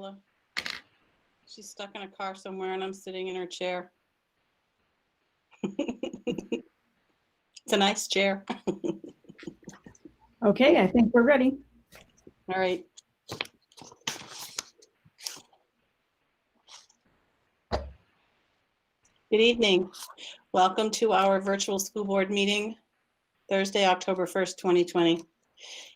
Angela. She's stuck in a car somewhere and I'm sitting in her chair. It's a nice chair. Okay, I think we're ready. All right. Good evening. Welcome to our virtual school board meeting, Thursday, October 1st, 2020.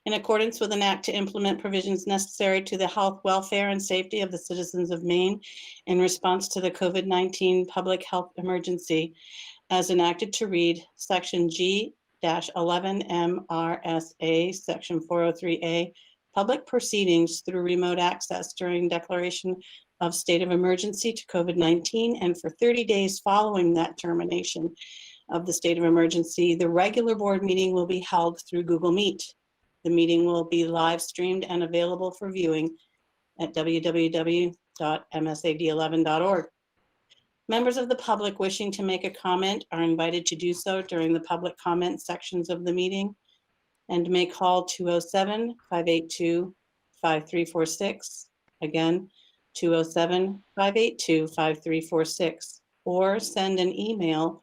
In accordance with an act to implement provisions necessary to the health, welfare, and safety of the citizens of Maine in response to the COVID-19 public health emergency, as enacted to read Section G-11 MRSA, Section 403A, public proceedings through remote access during declaration of state of emergency to COVID-19 and for 30 days following that termination of the state of emergency, the regular board meeting will be held through Google Meet. The meeting will be live streamed and available for viewing at www.msad11.org. Members of the public wishing to make a comment are invited to do so during the public comment sections of the meeting and may call 207-582-5346. Again, 207-582-5346, or send an email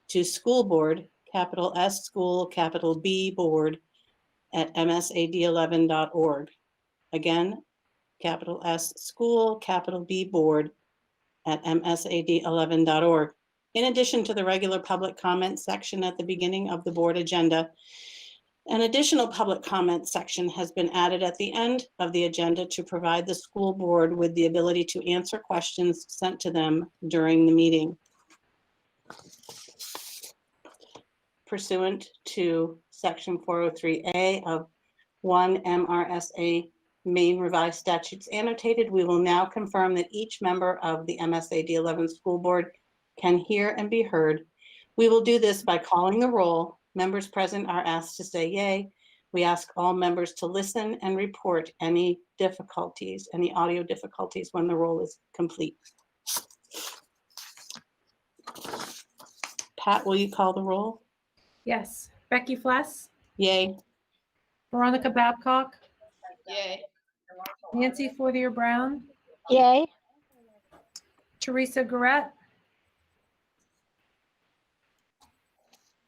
to schoolboard, capital S school, capital B board, at msad11.org. Again, capital S school, capital B board, at msad11.org. In addition to the regular public comment section at the beginning of the board agenda, an additional public comment section has been added at the end of the agenda to provide the school board with the ability to answer questions sent to them during the meeting. Pursuant to Section 403A of 1 MRSA Maine Revised Statutes Annotated, we will now confirm that each member of the MSAD11 School Board can hear and be heard. We will do this by calling the roll. Members present are asked to say yay. We ask all members to listen and report any difficulties, any audio difficulties when the roll is complete. Pat, will you call the roll? Yes. Becky Fless, Yay. Veronica Babcock, Yay. Nancy Fortier Brown, Yay. Teresa Garrett.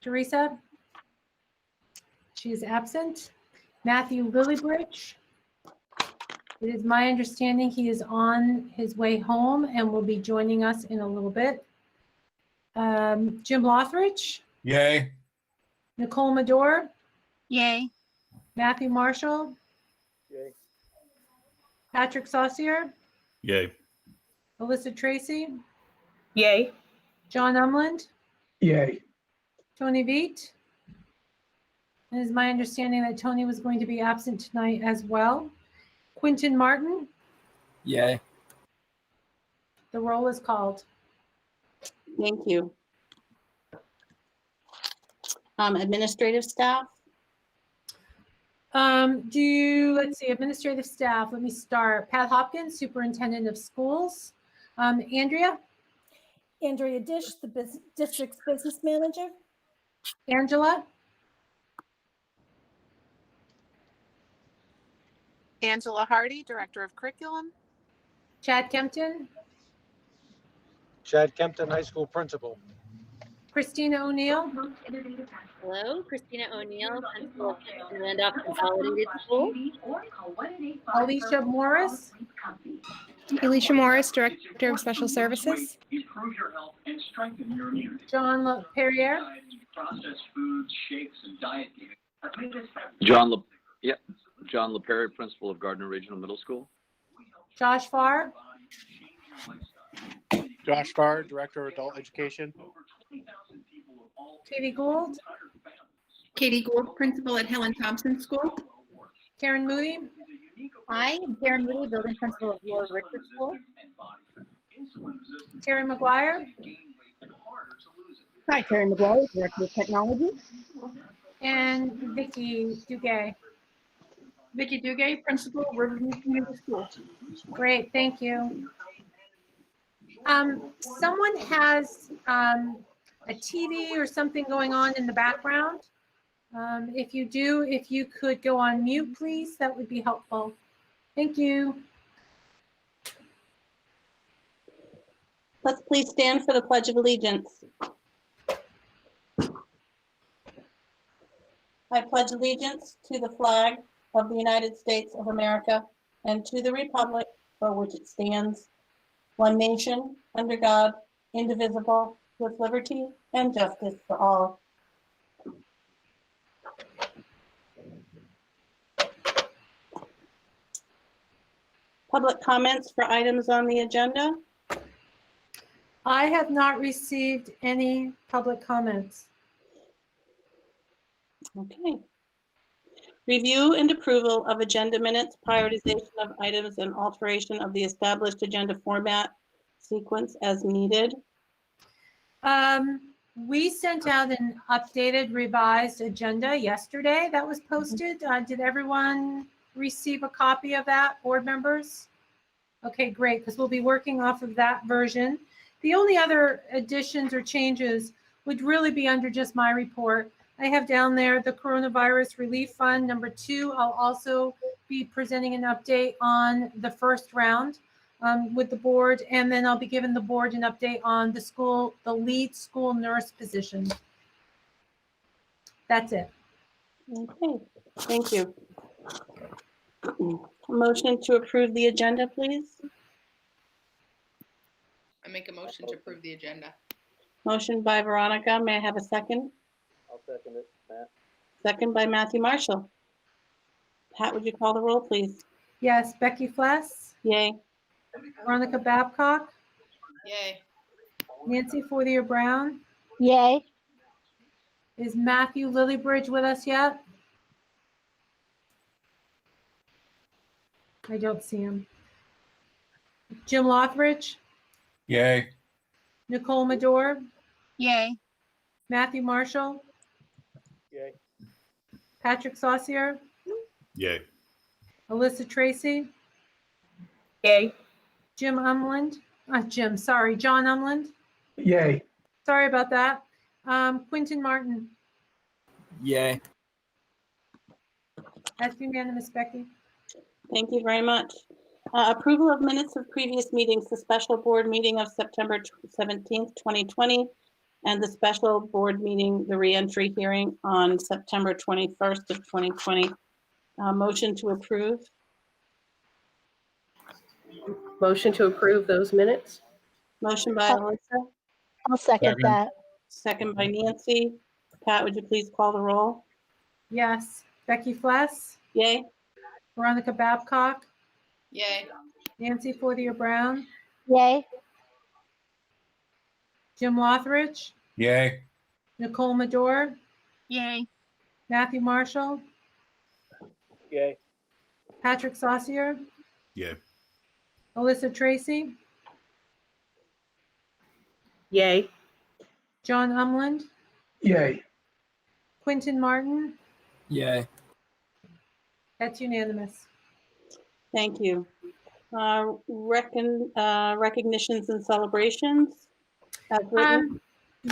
Teresa? She is absent. Matthew Lillibridge. It is my understanding he is on his way home and will be joining us in a little bit. Jim Lothridge. Yay. Nicole Medore. Yay. Matthew Marshall. Yay. Patrick Saucier. Yay. Alyssa Tracy. Yay. John Umland. Yay. Tony Veet. It is my understanding that Tony was going to be absent tonight as well. Quinton Martin. Yay. The roll is called. Thank you. Administrative staff. Let's see, administrative staff. Let me start. Pat Hopkins, Superintendent of Schools. Andrea. Dish, the district's business manager. Angela. Angela Hardy, Director of Curriculum. Chad Kempton. Chad Kempton, high school principal. Christina O'Neill. Hello, Christina O'Neill, Principal of Randolph Consolidated School. Alicia Morris. Alicia Morris, Director of Special Services. John Perrier. John LaPerry, Principal of Gardner Regional Middle School. Josh Farr. Josh Farr, Director of Adult Education. Katie Gould. Katie Gould, Principal at Helen Thompson School. Karen Moody. Hi, I'm Karen Moody, Building Principal of Laura Richard School. Terry McGuire. Hi, Karen McGuire, Director of Technology. And Vicki Dugay. Vicki Dugay, Principal, Riverview Community School. Great, thank you. Someone has a TV or something going on in the background. If you do, if you could go on mute, please, that would be helpful. Thank you. Let's please stand for the Pledge of Allegiance. I pledge allegiance to the flag of the United States of America and to the republic for which it stands, one nation, under God, indivisible, with liberty and justice for all. Public comments for items on the agenda. I have not received any public comments. Okay. Review and approval of agenda minutes, prioritization of items, and alteration of the established agenda format sequence as needed. We sent out an updated revised agenda yesterday that was posted. Did everyone receive a copy of that, board members? Okay, great, because we'll be working off of that version. The only other additions or changes would really be under just my report. I have down there the Coronavirus Relief Fund, number 2. I'll also be presenting an update on the first round with the board, and then I'll be giving the board an update on the lead school nurse position. That's it. Okay, thank you. Motion to approve the agenda, please. I make a motion to approve the agenda. Motion by Veronica. May I have a second? I'll second it, Matt. Second by Matthew Marshall. Pat, would you call the roll, please? Yes, Becky Fless, Yay. Veronica Babcock, Yay. Nancy Fortier Brown. Yay. Is Matthew Lillybridge with us yet? I don't see him. Jim Lothridge, Yay. Nicole Medor, Yay. Matthew Marshall, Yay. Patrick Saucier, Yay. Alyssa Tracy, Yay. John Umland. Yay. Sorry about that. Quentin Martin. Yay. That's unanimous, Becky. Thank you very much. Approval of minutes of previous meetings, the special board meeting of September 17th, 2020, and the special board meeting, the reentry hearing on September 21st of 2020. Motion to approve. Motion to approve those minutes? Motion by Alyssa, I'll second Second. that. second by Nancy. Pat, would you please call the roll? Yes. Becky Fless, Yay. Veronica Babcock, Yay. Nancy Fortier Brown, Yay. Jim Lothridge, Yay. Nicole Medor, Yay. Matthew Marshall, Yay. Patrick Saucier, Yay. Alyssa Tracy, Yay. John Umland, Yay. Quentin Martin. Yay. That's unanimous. Thank you. Recognitions and celebrations. As written.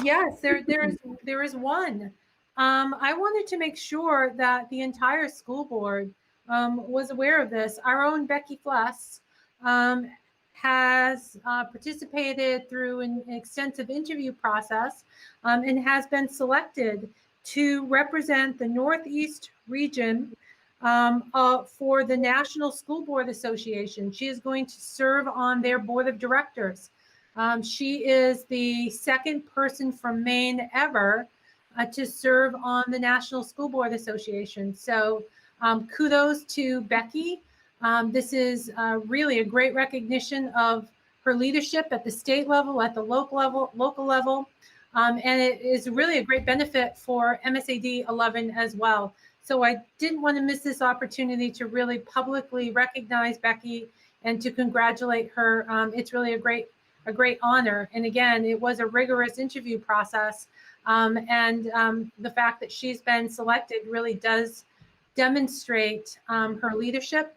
Yes, there is one. I wanted to make sure that the entire school board was aware of this. Our own Becky Fless has participated through an extensive interview process and has been selected to represent the Northeast region for the National School Board Association. She is going to serve on their board of directors. She is the second person from Maine ever to serve on the National School Board Association. So kudos to Becky. This is really a great recognition of her leadership at the state level, at the local level, and it is really a great benefit for MSAD11 as well. So I didn't want to miss this opportunity to really publicly recognize Becky and to congratulate her. It's really a great honor. And again, it was a rigorous interview process. The fact that she's been selected really does demonstrate her leadership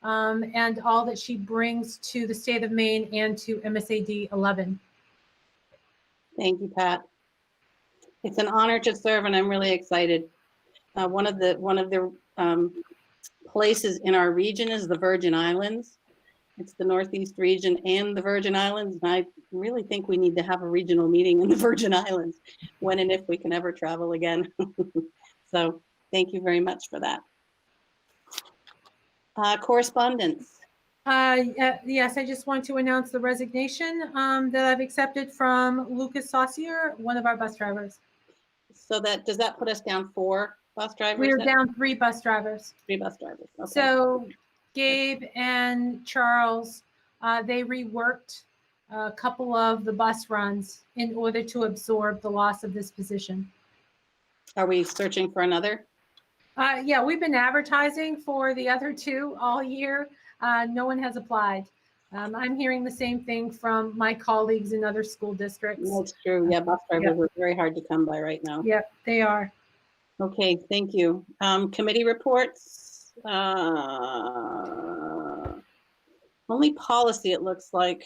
and all that she brings to the state of Maine and to MSAD 11. Thank you, Pat. It's an honor to serve, and I'm really excited. One of the places in our region is the Virgin Islands, It's the Northeast region and the Virgin Islands. And I really think we need to have a regional meeting in the Virgin Islands when and if we can ever travel again. So thank you very much for that. Correspondence. Yes, I just want to announce the resignation that I've accepted from Lucas Saucier, one of our bus drivers. So does that put us down 4 bus drivers? We're down 3 bus drivers. 3 bus drivers. Okay. So Gabe and Charles, they reworked a couple of the bus runs in order to absorb the loss of this position. Are we searching for another? Yeah, we've been advertising for the other 2 all year. No one has applied. I'm hearing the same thing from my colleagues in other school districts. That's true. Yeah, bus drivers are very hard to come by right now. Yep, they are. Okay, thank you. Committee reports. Only policy, it looks like.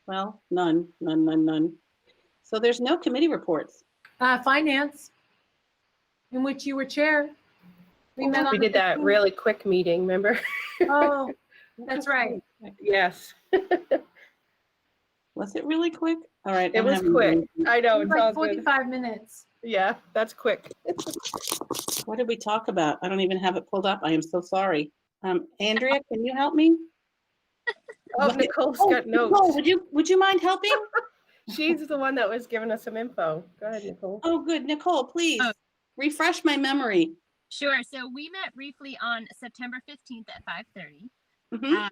Well, none. So there's no committee reports. Finance, in which you were chair. We did that really quick meeting, remember? Oh, that's right. Yes. Was it really quick? All right. It was quick. I know, it's all Like good. 45 minutes. Yeah, that's quick. What did we talk about? I don't even have it pulled up. I am so sorry. Andrea, can you help me? Oh, Nicole's got notes. Nicole, would you mind helping? She's the one that was giving us some info. Go ahead, Nicole. Oh, good. Nicole, please refresh my memory. Sure. So we met briefly on September 15th at 5:30. Mhm.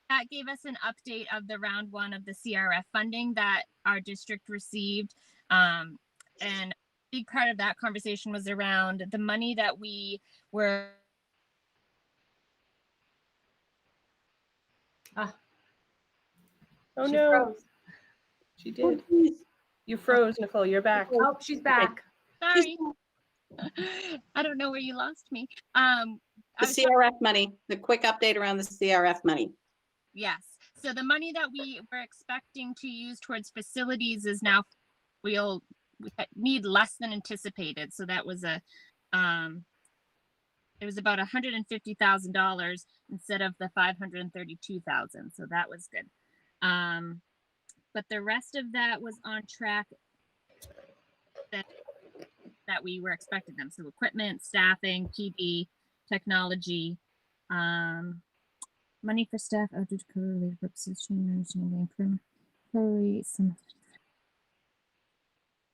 That gave us an update of the round 1 of the CRF funding that our district received. And a big part of that conversation was around the money that we were. Oh, She no. froze. She did. You froze, Nicole. You're back. Oh, she's back. Sorry. I don't know where you lost me. The CRF money, the quick update around the CRF money. Yes. So the money that we were expecting to use towards facilities is now we need less than anticipated. So that was it was about $150,000 instead of the $532,000. So that was good. But the rest of that was on track that we were expecting them. So equipment, staffing, PD, technology, money for staff, outdoor related purposes,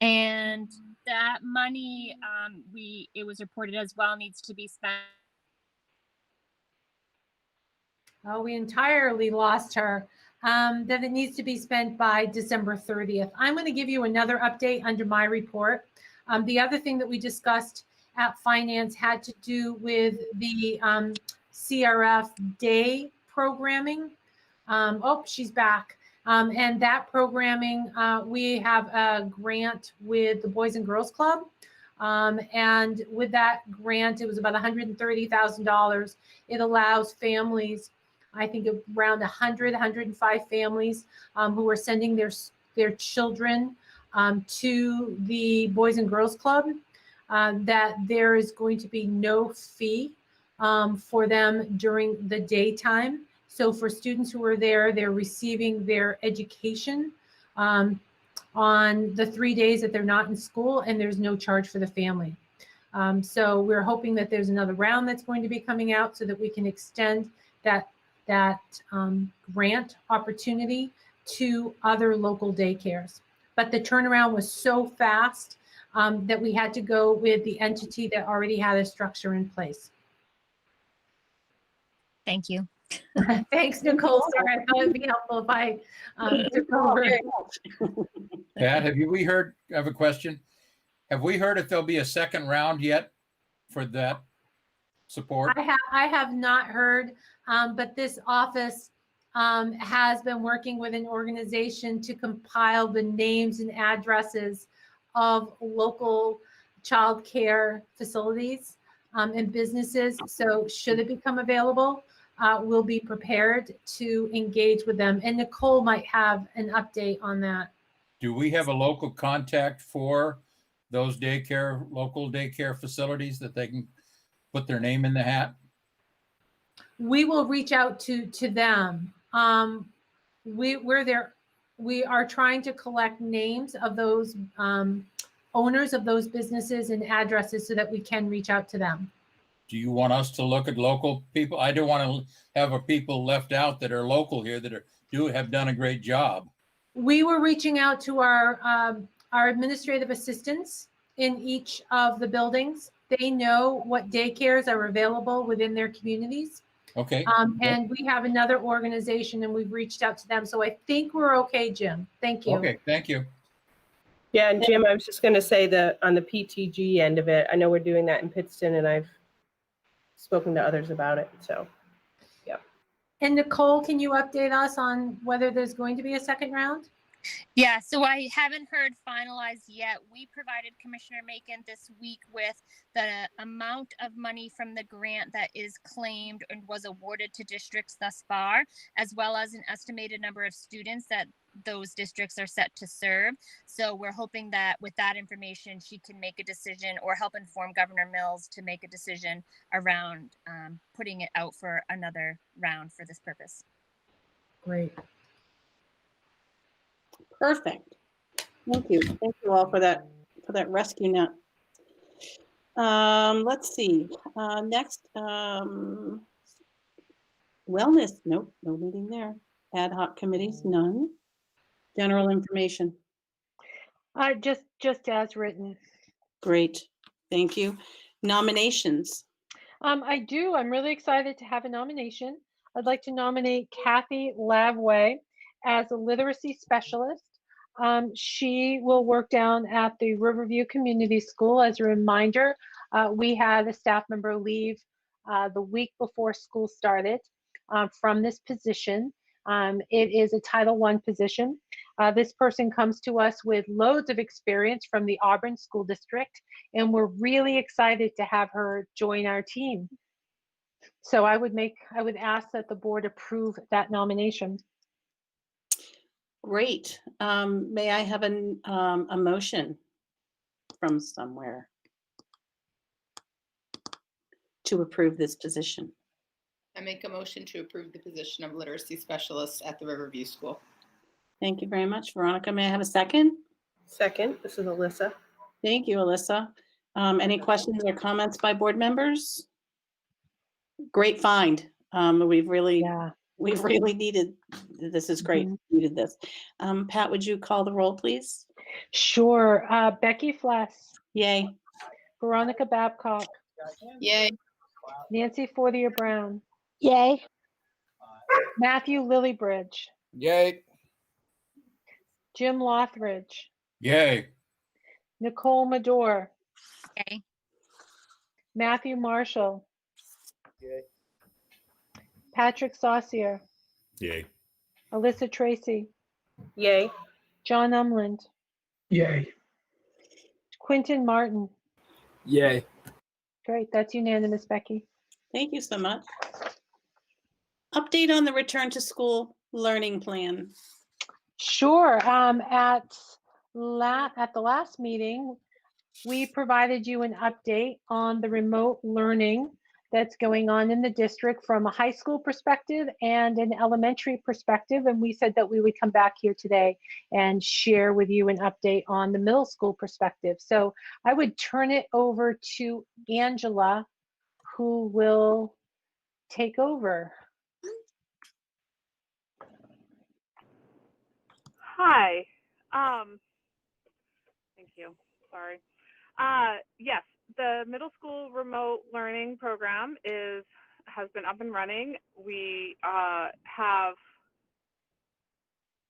and that money, it was reported as well, needs to be spent. Oh, we entirely lost her. That it needs to be spent by December 30th. I'm going to give you another update under my report. The other thing that we discussed at finance had to do with the CRF day programming. Oh, she's back. And that programming, we have a grant with the Boys and Girls Club. And with that grant, it was about $130,000. It allows families, I think around 105 families who are sending their children to the Boys and Girls Club, that there is going to be no fee for them during the daytime. So for students who are there, they're receiving their education on the 3 days that they're not in school, and there's no charge for the family. So we're hoping that there's another round that's going to be coming out so that we can extend that grant opportunity to other local daycares. But the turnaround was so fast that we had to go with the entity that already had a structure in place. Thank you. Thanks, Nicole. Sorry, I thought it'd be helpful if I took over. Pat, I have a question. Have we heard if there'll be a second round yet for that support? I have not heard, but this office has been working with an organization to compile the names and addresses of local child care facilities and businesses. So should it become available, we'll be prepared to engage with them. And Nicole might have an update on that. Do we have a local contact for those local daycare facilities that they can put their name in the hat? we will reach out to them. We're there. We are trying to collect names of those owners of those businesses and addresses so that we can reach out to them. Do you want us to look at local people? I don't want to have a people left out that are local here that have done a great job. We were reaching out to our administrative assistants in each of the buildings. They know what daycares are available within their communities. Okay. And we have another organization and we've reached out to them. So I think we're okay, Jim. Thank you. Okay, thank you. Yeah, and Jim, I was just going to say that on the PTG end of it, I know we're doing that in Pittston, and I've spoken to others about it. So, yeah. And Nicole, can you update us on whether there's going to be a second round? Yeah, so I haven't heard finalized yet. We provided Commissioner Macon this week with the amount of money from the grant that is claimed and was awarded to districts thus far, as well as an estimated number of students that those districts are set to serve. So we're hoping that with that information, she can make a decision or help inform Governor Mills to make a decision around putting it out for another round for this purpose. Great. Perfect. Thank you. Thank you all for that rescue net. Let's see. Next, wellness. Nope, no meeting there. Ad hoc committees, none. General information. Just as written. Great. Thank you. Nominations. I do. I'm really excited to have a nomination. I'd like to nominate Kathy Lavway as a literacy specialist. She will work down at the Riverview Community School. As a reminder, we had a staff member leave the week before school started from this position. It is a Title I position. This person comes to us with loads of experience from the Auburn School District, and we're really excited to have her join our team. So I would ask that the board approve that nomination. Great. May I have a motion from somewhere to approve this position? I make a motion to approve the position of literacy specialist at the Riverview School. Thank you very much, Veronica. May I have a second? Second, this is Alyssa. Thank you, Alyssa. Any questions or comments by board members? Great find. We've really needed, this is great, needed this. Pat, would you call the roll, please? Sure. Becky Fless. Yay. Veronica Babcock. Yay. Nancy Fortier Brown. Yay. Matthew Lillybridge. Yay. Jim Lothridge. Yay. Nicole Madore. Yay. Matthew Marshall. Yay. Patrick Saucier. Yay. Alyssa Tracy. Yay. John Umland. Yay. Quentin Martin. Yay. Great. That's unanimous, Becky. Thank you so much. Update on the return to school learning plan. Sure. At the last meeting, we provided you an update on the remote learning that's going on in the district from a high school perspective and an elementary perspective. And we said that we would come back here today and share with you an update on the middle school perspective. So I would turn it over to Angela, who will take over. Hi. Thank you. Sorry. Yes, the middle school remote learning program has been up and running. We have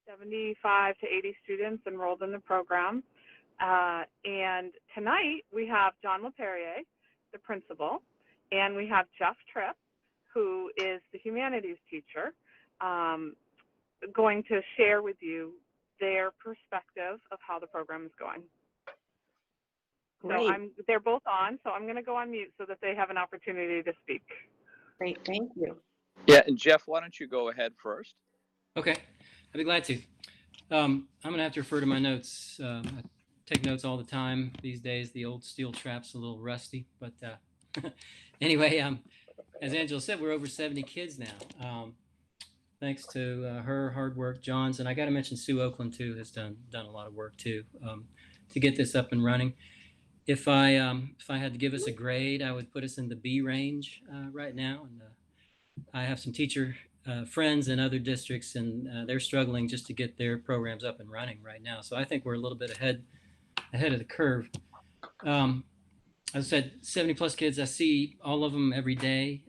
75 to 80 students enrolled in the program. And tonight we have John LePerrier, the principal, and we have Jeff Tripp, who is the humanities teacher, going to share with you their perspective of how the program is going. Great. So they're both on, so I'm going to go on mute so that they have an opportunity to speak. Great, thank you. Yeah, and Jeff, why don't you go ahead first? Okay, I'd be glad to. I'm going to have to refer to my notes. I take notes all the time these days. The old steel trap's a little rusty, but anyway, as Angela said, we're over 70 kids now. Thanks to her hard work, John's, and I got to mention Sue Oakland too has done a lot of work too to get this up and running. If I had to give us a grade, I would put us in the B range right now. And I have some teacher friends in other districts, and they're struggling just to get their programs up and running right now. So I think we're a little bit ahead of the curve. As I said, 70 plus kids. I see all of them every day.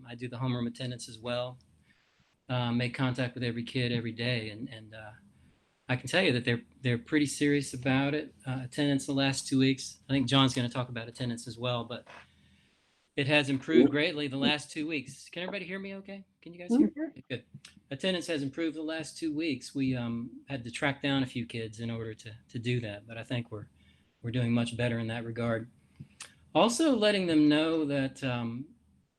I do the homeroom attendance as well. Make contact with every kid every day, and I can tell you that they're pretty serious about it. Attendance the last 2 weeks. I think John's going to talk about attendance as well, but it has improved greatly the last 2 weeks. Can everybody hear me okay? Can you guys hear me? Good. Attendance has improved the last 2 weeks. We had to track down a few kids in order to do that, but I think we're doing much better in that regard. Also letting them know that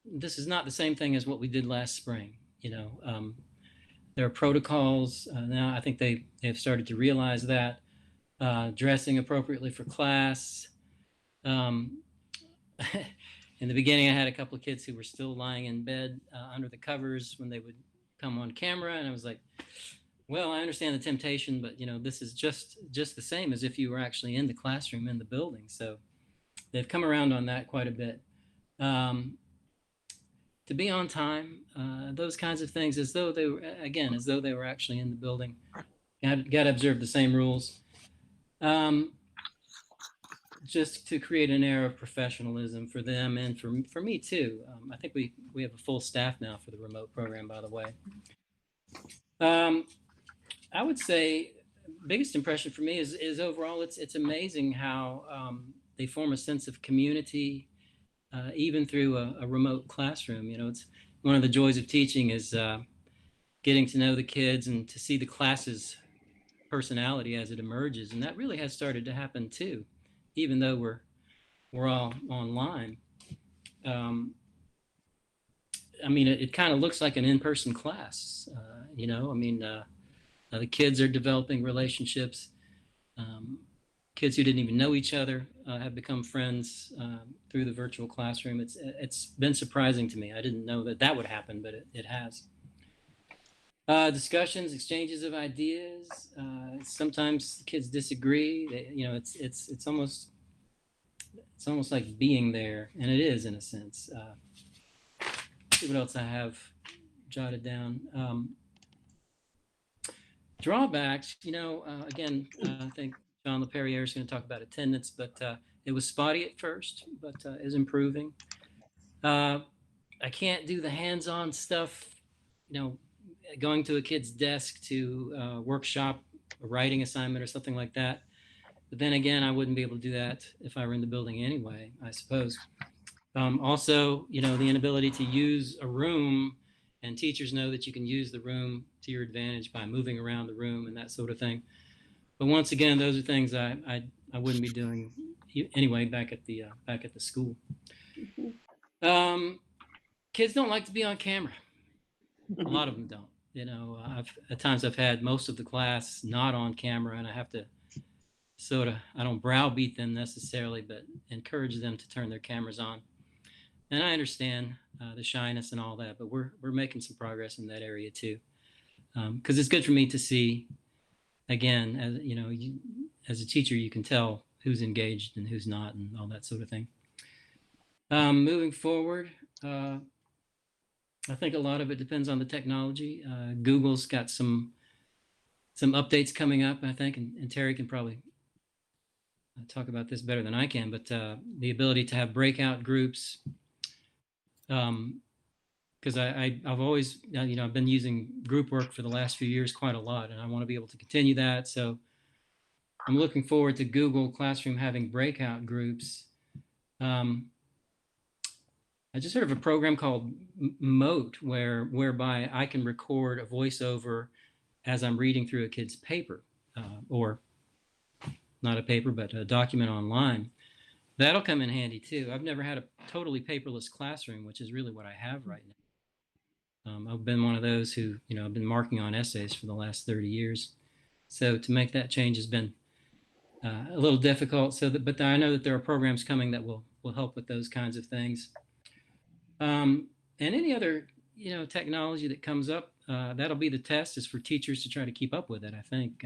this is not the same thing as what we did last spring. You know, there are protocols now. I think they have started to realize that dressing appropriately for class. In the beginning, I had a couple of kids who were still lying in bed under the covers when they would come on camera, and I was like, well, I understand the temptation, but you know, this is just the same as if you were actually in the classroom in the building. So they've come around on that quite a bit. To be on time, those kinds of things, as though they were actually in the building. Got to observe the same rules. Just to create an air of professionalism for them and for me too. I think we have a full staff now for the remote program, by the way. I would say biggest impression for me is overall it's amazing how they form a sense of community even through a remote classroom. You know, it's one of the joys of teaching is getting to know the kids and to see the class's personality as it emerges, and that really has started to happen too. Even though we're all online, I mean, it kind of looks like an in-person class. You know, I mean, the kids are developing relationships. Kids who didn't even know each other have become friends through the virtual classroom. It's been surprising to me. I didn't know that would happen, but it has. Discussions, exchanges of ideas. Sometimes the kids disagree. You know, it's almost like being there, and it is in a sense. See what else I have jotted down. Drawbacks. You know, again, I think John LePerriere is going to talk about attendance, but it was spotty at first, but is improving. I can't do the hands-on stuff. You know, going to a kid's desk to workshop a writing assignment or something like that. But then again, I wouldn't be able to do that if I were in the building anyway, I suppose. Also, you know, the inability to use a room, and teachers know that you can use the room to your advantage by moving around the room and that sort of thing. But once again, those are things I wouldn't be doing anyway back at the school. Kids don't like to be on camera. A lot of them don't. You know, at times I've had most of the class not on camera, and I have to sort of, I don't browbeat them necessarily, but encourage them to turn their cameras on. And I understand the shyness and all that, but we're making some progress in that area too. Because it's good for me to see, again, as you know, as a teacher, you can tell who's engaged and who's not, and all that sort of thing. Moving forward. I think a lot of it depends on the technology. Google's got some updates coming up, I think, and Terry can probably talk about this better than I can, but the ability to have breakout groups, because I've always, you know, I've been using group work for the last few years quite a lot, and I want to be able to continue that. So I'm looking forward to Google Classroom having breakout groups. I just heard of a program called Moat, whereby I can record a voiceover as I'm reading through a kid's paper, or not a paper, but a document online. That'll come in handy too. I've never had a totally paperless classroom, which is really what I have right now. I've been one of those who, you know, I've been marking on essays for the last 30 years. So to make that change has been a little difficult. But I know that there are programs coming that will help with those kinds of things. And And any other, technology that comes up, that'll be the test, is for teachers to try to keep up with it, I think,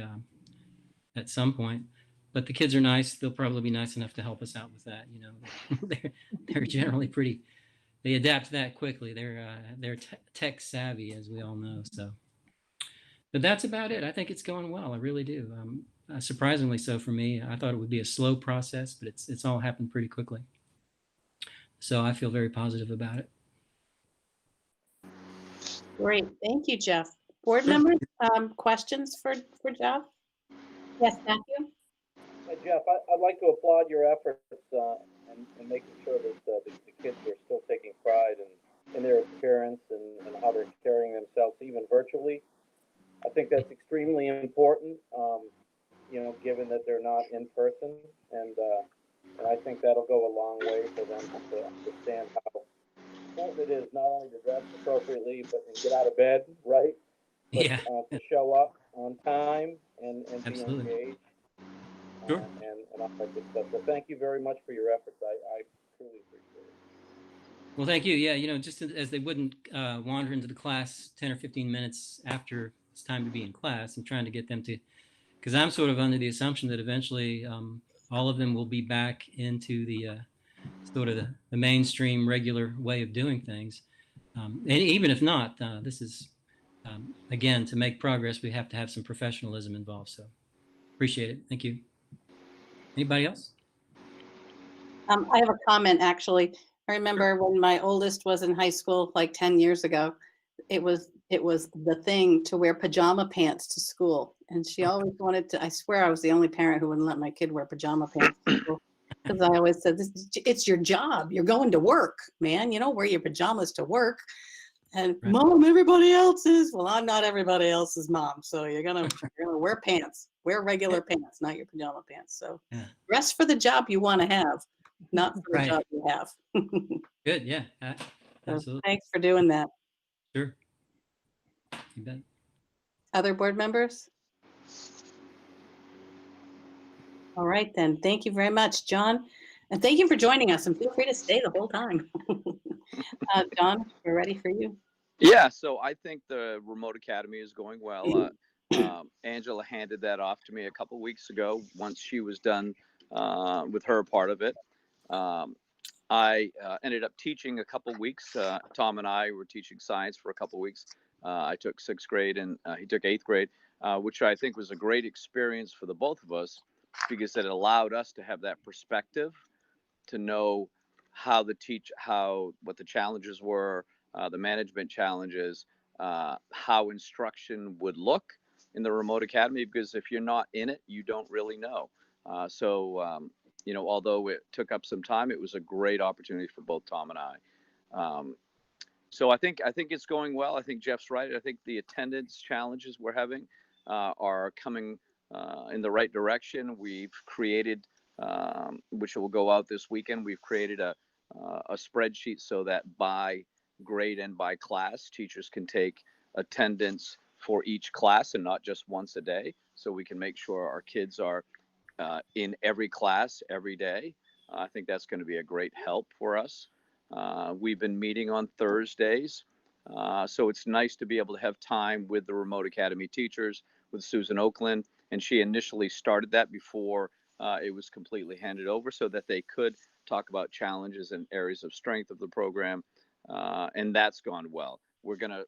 at some point. But the kids are nice. They'll probably be nice enough to help us out with that. They're generally pretty, they adapt that quickly. They're tech savvy, as we all know. So, but that's about it. I think it's going well. I really do. Surprisingly so for me. I thought it would be a slow process, but it's all happened pretty quickly. So I feel very positive about it. Great. Thank you, Jeff. Board members, questions for Jeff? Yes, Matthew? Jeff, I'd like to applaud your efforts in making sure that the kids are still taking pride in their appearance and how they're carrying themselves, even virtually. I think that's extremely important, given that they're not in person. And I think that'll go a long way for them to understand how important it is not only to dress appropriately, but and get out of bed, right? But, Yeah. To show up on time and be Absolutely. engaged. Sure. And all that good stuff. So thank you very much for your efforts. I truly appreciate it. Well, thank you. Yeah, just as they wouldn't wander into the class 10 or 15 minutes after it's time to be in class, I'm trying to get them to, because I'm sort of under the assumption that eventually all of them will be back into the sort of the mainstream regular way of doing things. And even if not, this is, again, to make progress, we have to have some professionalism involved. So appreciate it. Thank you. Anybody else? I have a comment, actually. I remember when my oldest was in high school, like 10 years ago, it was the thing to wear pajama pants to school. And she always wanted to, I swear I was the only parent who wouldn't let my kid wear pajama pants to school. Because I always said, it's your job. You're going to work, man. You don't wear your pajamas to work. And Right. Mom, everybody else is. Well, I'm not everybody else's mom. So you're gonna wear pants. Wear regular pants, not your pajama pants. So Yeah. dress for the job you want to have, not for the Right. job you have. Good. Yeah. So Absolutely. thanks for doing that. Sure. You bet. Other board members? All right, then. Thank you very much, John. And thank you for joining us, and feel free to stay the whole time. John, we're ready for you. Yeah, so I think the remote academy is going well. Angela handed that off to me a couple weeks ago once she was done with her part of it. I ended up teaching a couple weeks. Tom and I were teaching science for a couple weeks. I took 6th grade and he took 8th grade, which I think was a great experience for the both of us because it allowed us to have that perspective to know how what the challenges were, the management challenges, how instruction would look in the remote academy, because if you're not in it, you don't really know. Although it took up some time, it was a great opportunity for both Tom and I. So I think it's going well. I think Jeff's right. I think the attendance challenges we're having are coming in the right direction. We've created, which will go out this weekend, we've created a spreadsheet so that by grade and by class, teachers can take attendance for each class and not just once a day. So we can make sure our kids are in every class every day. I think that's going to be a great help for us. We've been meeting on Thursdays. So it's nice to be able to have time with the remote academy teachers, with Susan Oakland. And she initially started that before it was completely handed over so that they could talk about challenges and areas of strength of the program. And that's gone well. We're gonna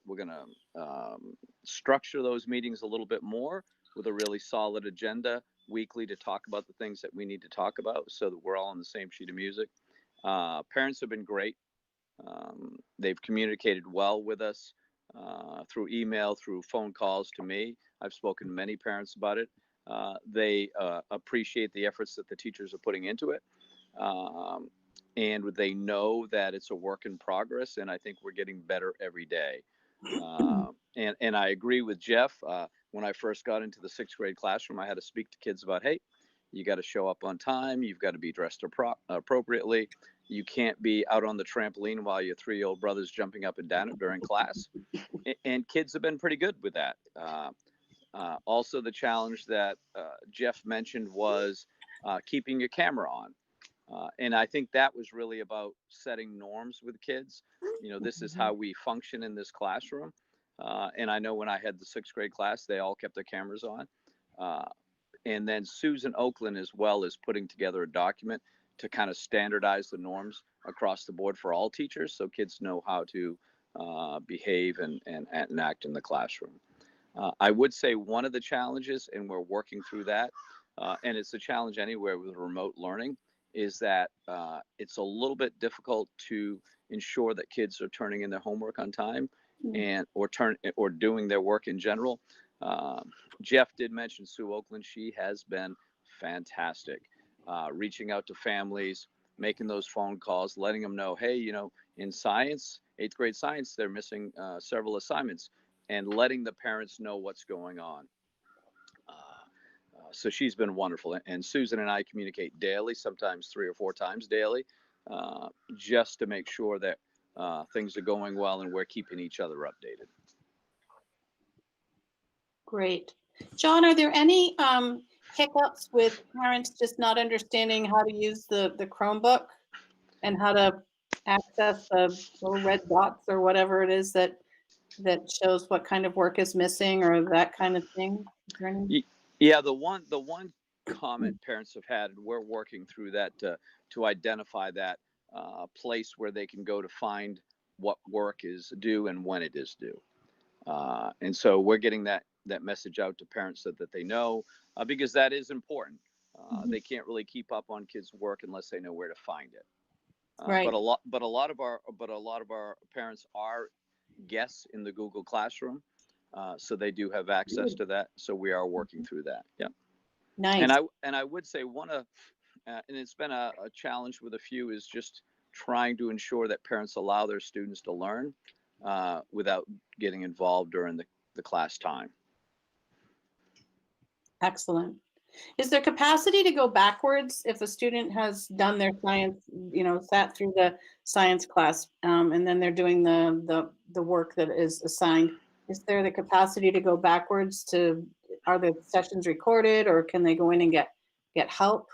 structure those meetings a little bit more with a really solid agenda weekly to talk about the things that we need to talk about so that we're all on the same sheet of music. Parents have been great. They've communicated well with us through email, through phone calls to me. I've spoken to many parents about it. They appreciate the efforts that the teachers are putting into it. And they know that it's a work in progress, and I think we're getting better every day. And I agree with Jeff. When I first got into the 6th grade classroom, I had to speak to kids about, hey, you got to show up on time. You've got to be dressed appropriately. You can't be out on the trampoline while your 3-year-old brother's jumping up and down it during class. And kids have been pretty good with that. Also, the challenge that Jeff mentioned was keeping your camera on. And I think that was really about setting norms with kids. You know, this is how we function in this classroom. And I know when I had the 6th grade class, they all kept their cameras on. And then Susan Oakland as well is putting together a document to kind of standardize the norms across the board for all teachers, so kids know how to behave and act in the classroom. I would say one of the challenges, and we're working through that, and it's a challenge anywhere with remote learning, is that it's a little bit difficult to ensure that kids are turning in their homework on time and or doing their work in general. Jeff did mention Sue Oakland. She has been fantastic, reaching out to families, making those phone calls, letting them know, hey, you know, in science, 8th grade science, they're missing several assignments, and letting the parents know what's going on. So she's been wonderful. And Susan and I communicate daily, sometimes 3 or 4 times daily, just to make sure that things are going well and we're keeping each other updated. Great. John, are there any hiccups with parents just not understanding how to use the Chromebook and how to access the little red dots or whatever it is that shows what kind of work is missing or that kind of thing? Yeah, the one comment parents have had, and we're working through that to identify that place where they can go to find what work is due and when it is due. And so we're getting that message out to parents so that they know, because that is important. They can't really keep up on kids' work unless they know where to find it. Right. But a lot of our parents are guests in the Google Classroom, so they do have access to that. So we are working through that. Yeah. Nice. And I would say and it's been a challenge with a few, is just trying to ensure that parents allow their students to learn without getting involved during the class time. Excellent. Is there capacity to go backwards if a student has done their science, sat through the science class, and then they're doing the work that is assigned? Is there the capacity to go backwards are the sessions recorded, or can they go in and get help?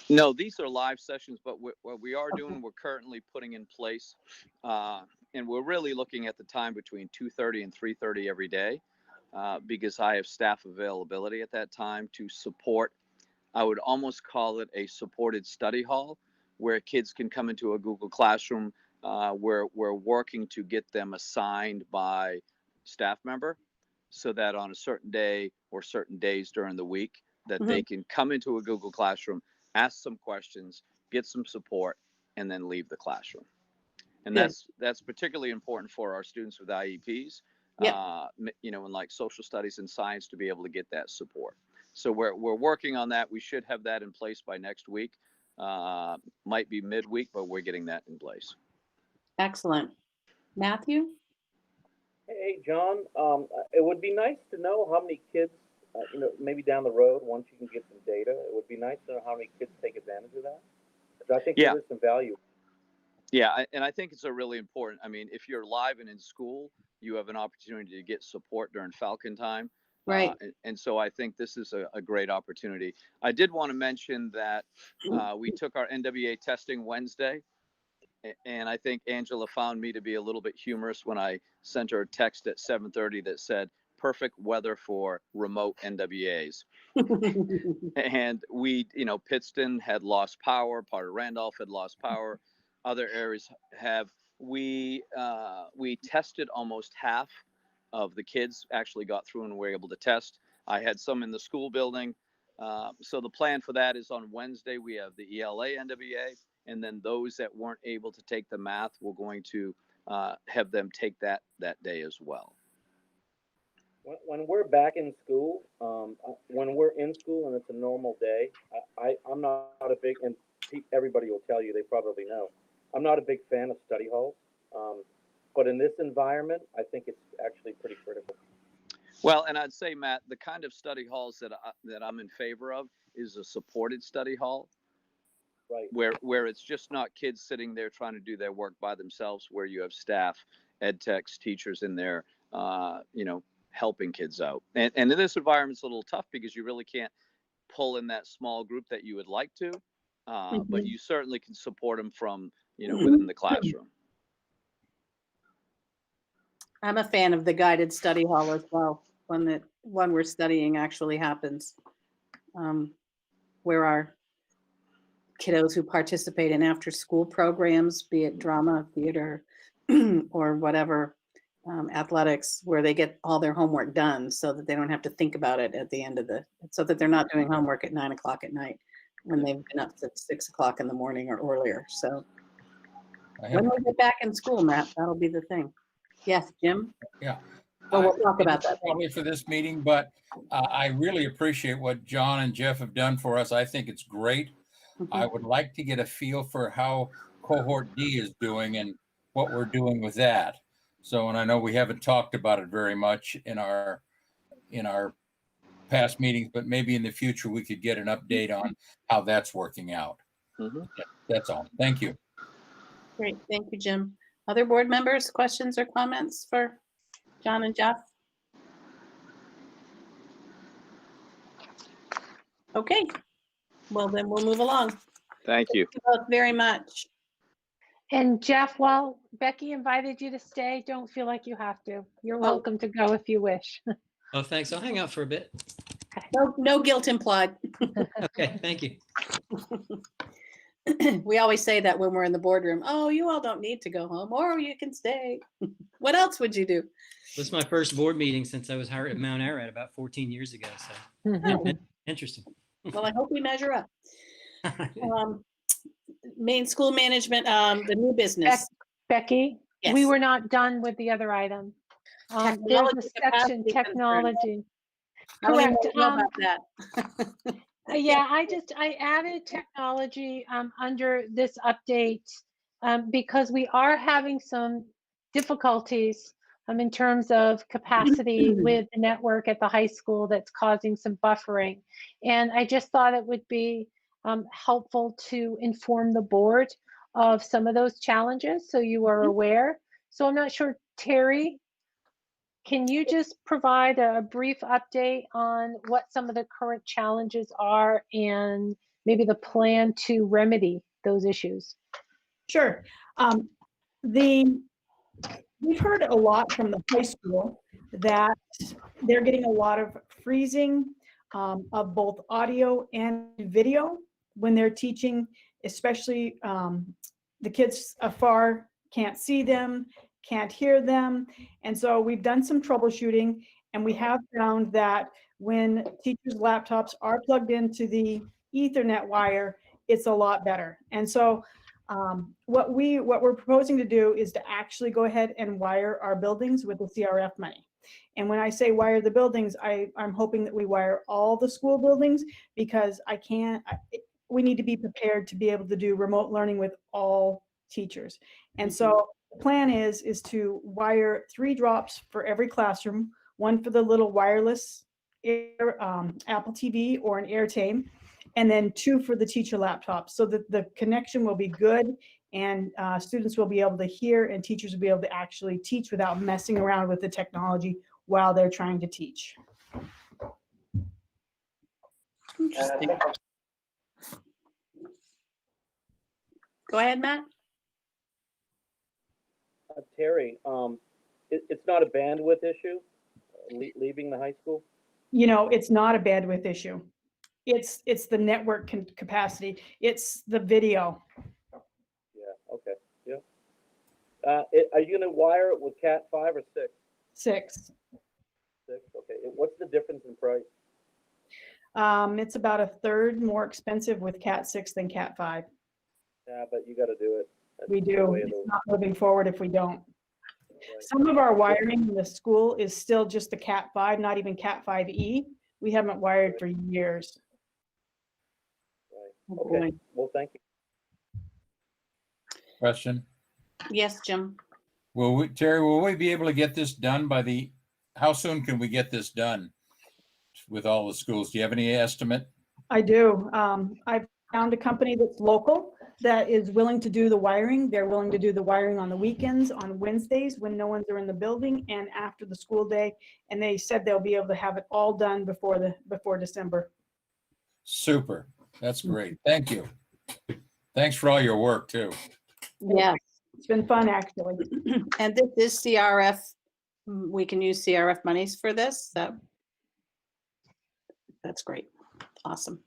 No, these are live sessions, but what we are doing, we're currently putting in place, and we're really looking at the time between 2:30 and 3:30 every day, because I have staff availability at that time to support. I would almost call it a supported study hall, where kids can come into a Google Classroom, where we're working to get them assigned by staff member, so that on a certain day or certain days during the week, that they can come into a Google Classroom, ask some questions, get some support, and then leave the classroom. And that's particularly important for our students with IEPs, in like social studies and science, to be able to get that support. So we're working on that. We should have that in place by next week. Might be midweek, but we're getting that in place. Excellent. Matthew? Hey, John, it would be nice to know how many kids, maybe down the road, once you can get some data, it would be nice to know how many kids take advantage of that. Because I think there is some value. Yeah, and I think it's a really important. I mean, if you're live and in school, you have an opportunity to get support during Falcon time. Right. And so I think this is a great opportunity. I did want to mention that we took our NWA testing Wednesday. And I think Angela found me to be a little bit humorous when I sent her a text at 7:30 that said, perfect weather for remote NWAs. And we, Pittston had lost power. Part of Randolph had lost power. Other areas have. We tested almost half of the kids actually got through and were able to test. I had some in the school building. So the plan for that is on Wednesday, we have the ELA NWA. And then those that weren't able to take the math, we're going to have them take that day as well. When we're back in school, when we're in school and it's a normal day, I'm not a big, and everybody will tell you, they probably know, I'm not a big fan of study halls. But in this environment, I think it's actually pretty critical. Well, and I'd say, Matt, the kind of study halls that I'm in favor of is a supported study hall. Right. Where it's just not kids sitting there trying to do their work by themselves, where you have staff, ed techs, teachers in there, helping kids out. And in this environment, it's a little tough because you really can't pull in that small group that you would like to. but you certainly can support them from, within the classroom. I'm a fan of the guided study hall as well, when we're studying actually happens. Where our kiddos who participate in after-school programs, be it drama, theater, or whatever, athletics, where they get all their homework done so that they don't have to think about it at the end of so that they're not doing homework at 9 o'clock at night when they've been up at 6 o'clock in the morning or earlier. So when we get back in school, Matt, that'll be the thing. Yes, Jim? Yeah. Well, we'll talk about that. Probably for this meeting, but I really appreciate what John and Jeff have done for us. I think it's great. I would like to get a feel for how cohort D is doing and what we're doing with that. So, and I know we haven't talked about it very much in our past meetings, but maybe in the future we could get an update on how that's working out. Mm-hmm. Yeah, that's all. Thank you. Great. Thank you, Jim. Other board members, questions or comments for John and Jeff? Okay. Well, then we'll move along. Thank you. Thank you both very much. And Jeff, while Becky invited you to stay, don't feel like you have to. You're welcome to go if you wish. Oh, thanks. I'll hang out for a bit. No guilt implied. Okay, thank you. We always say that when we're in the boardroom. Oh, you all don't need to go home, or you can stay. What else would you do? This is my first board meeting since I was hired at Mount Ararat about 14 years ago. So interesting. Well, I hope we measure up. Main school management, the new business. Becky, Yes. we were not done with the other item. There's a Technology section, capacity technology. I don't even Correct. know about that. Yeah, I added technology under this update because we are having some difficulties in terms of capacity with the network at the high school that's causing some buffering. And I just thought it would be helpful to inform the board of some of those challenges so you are aware. So I'm not sure, Terry, can you just provide a brief update on what some of the current challenges are and maybe the plan to remedy those issues? Sure. We've heard a lot from the high school that they're getting a lot of freezing of both audio and video when they're teaching, especially the kids afar can't see them, can't hear them. And so we've done some troubleshooting, and we have found that when teachers' laptops are plugged into the Ethernet wire, it's a lot better. And so what we're proposing to do is to actually go ahead and wire our buildings with the CRF money. And when I say wire the buildings, I'm hoping that we wire all the school buildings, because we need to be prepared to be able to do remote learning with all teachers. And so the plan is to wire 3 drops for every classroom, one for the little wireless Apple TV or an AirTame, and then 2 for the teacher laptops, so that the connection will be good and students will be able to hear and teachers will be able to actually teach without messing around with the technology while they're trying to teach. Interesting. Go ahead, Matt. Terry, it's not a bandwidth issue, leaving the high school? It's not a bandwidth issue. It's the network capacity. It's the video. Yeah, okay, yeah. Are you gonna wire it with Cat 5 or 6? 6. 6, okay. What's the difference in price? It's about 1/3 more expensive with Cat 6 than Cat 5. Yeah, but you gotta do it. We do. It's not moving forward if we don't. Right. Some of our wiring in the school is still just the Cat 5, not even Cat 5E. We haven't wired for years. Right. Okay. Well, thank you. Question. Yes, Jim. Terry, will we be able to get this done how soon can we get this done with all the schools? Do you have any estimate? I do. I've found a company that's local that is willing to do the wiring. They're willing to do the wiring on the weekends, on Wednesdays when no one's in the building, and after the school day. And they said they'll be able to have it all done before December. Super. That's great. Thank you. Thanks for all your work too. Yeah. It's been fun, actually. And this is CRF. We can use CRF monies for this. That's great. Awesome.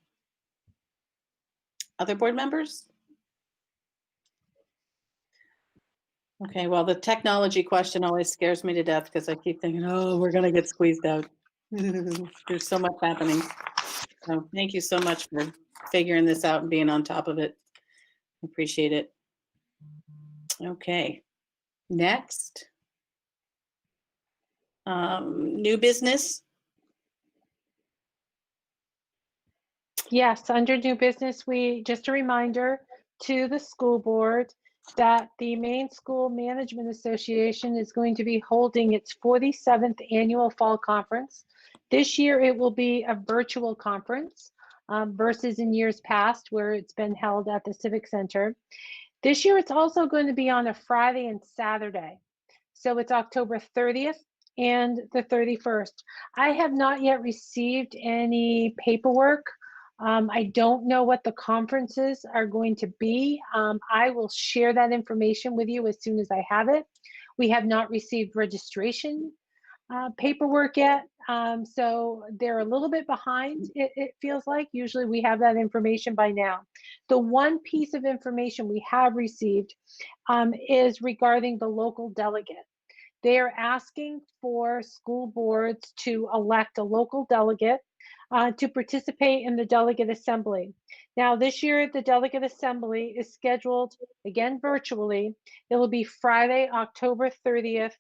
Other board members? Okay, well, the technology question always scares me to death because I keep thinking, oh, we're going to get squeezed out. There's so much happening. So thank you so much for figuring this out and being on top of it. Appreciate it. Okay, next. New business. Yes, under new business, just a reminder to the school board that the Maine School Management Association is going to be holding its 47th annual fall conference. This year, it will be a virtual conference versus in years past where it's been held at the Civic Center. This year, it's also going to be on a Friday and Saturday. So it's October 30th and the 31st. I have not yet received any paperwork. I don't know what the conferences are going to be. I will share that information with you as soon as I have it. We have not received registration paperwork yet, so they're a little bit behind, it feels like. Usually we have that information by now. The one piece of information we have received is regarding the local delegate. They are asking for school boards to elect a local delegate to participate in the Delegate Assembly. Now, this year, the Delegate Assembly is scheduled, again, virtually. It will be Friday, October 30th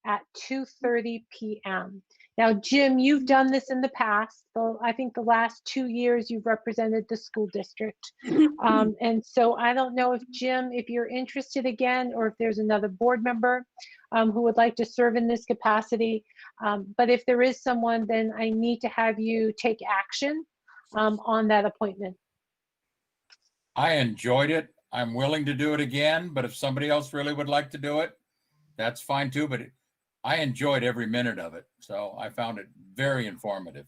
at 2:30 p.m. Now, Jim, you've done this in the past. I think the last 2 years you've represented the school district. And so I don't know if, Jim, if you're interested again, or if there's another board member who would like to serve in this capacity. But if there is someone, then I need to have you take action on that appointment. I enjoyed it. I'm willing to do it again, but if somebody else really would like to do it, that's fine too. But I enjoyed every minute of it. So I found it very informative.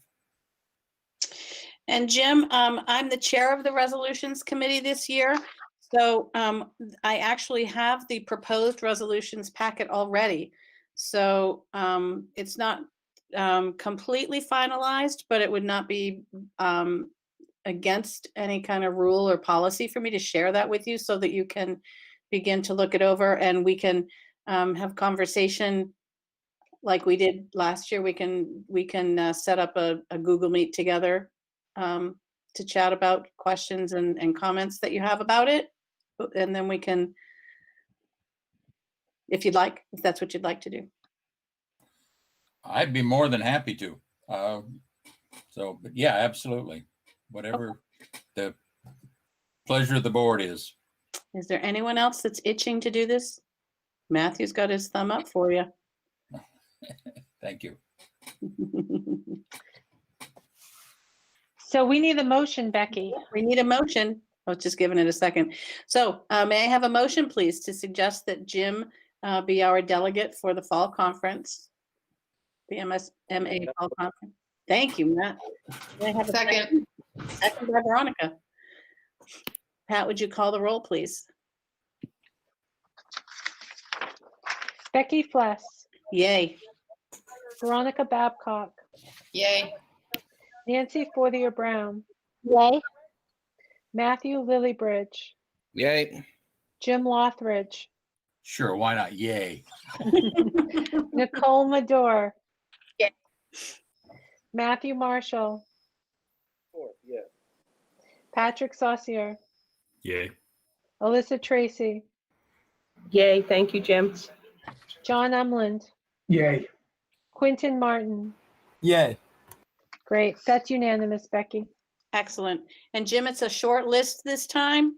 And Jim, I'm the chair of the resolutions committee this year. So I actually have the proposed resolutions packet already. So it's not completely finalized, but it would not be against any kind of rule or policy for me to share that with you so that you can begin to look it over and we can have conversation like we did last year. We can set up a Google Meet together to chat about questions and comments that you have about it. And then we can, if you'd like, if that's what you'd like to do. I'd be more than happy to. But yeah, absolutely. Whatever the pleasure of the board is. Is there anyone else that's itching to do this? Matthew's got his thumb up for you. Thank you. So we need a motion, Becky. We need a motion. I was just giving it a second. So may I have a motion, please, to suggest that Jim be our delegate for the fall conference, the MSMA fall conference? Thank you, Matt. May I have a Second. Second by Veronica. Pat, would you call the roll, please? Becky Fless, Yay. Veronica Babcock, Yay. Nancy Fortier Brown, Yay. Matthew Lillybridge, Yay. Jim Lothridge, Sure, why not? Yay. Nicole Madore, Yay. Matthew Marshall, Yes. Patrick Saucier, Yay. Alyssa Tracy, Yay, thank you, Jim. John Umland, Yay. Quentin Martin. Yay. Great, that's unanimous, Becky. Excellent. And Jim, it's a short list this time.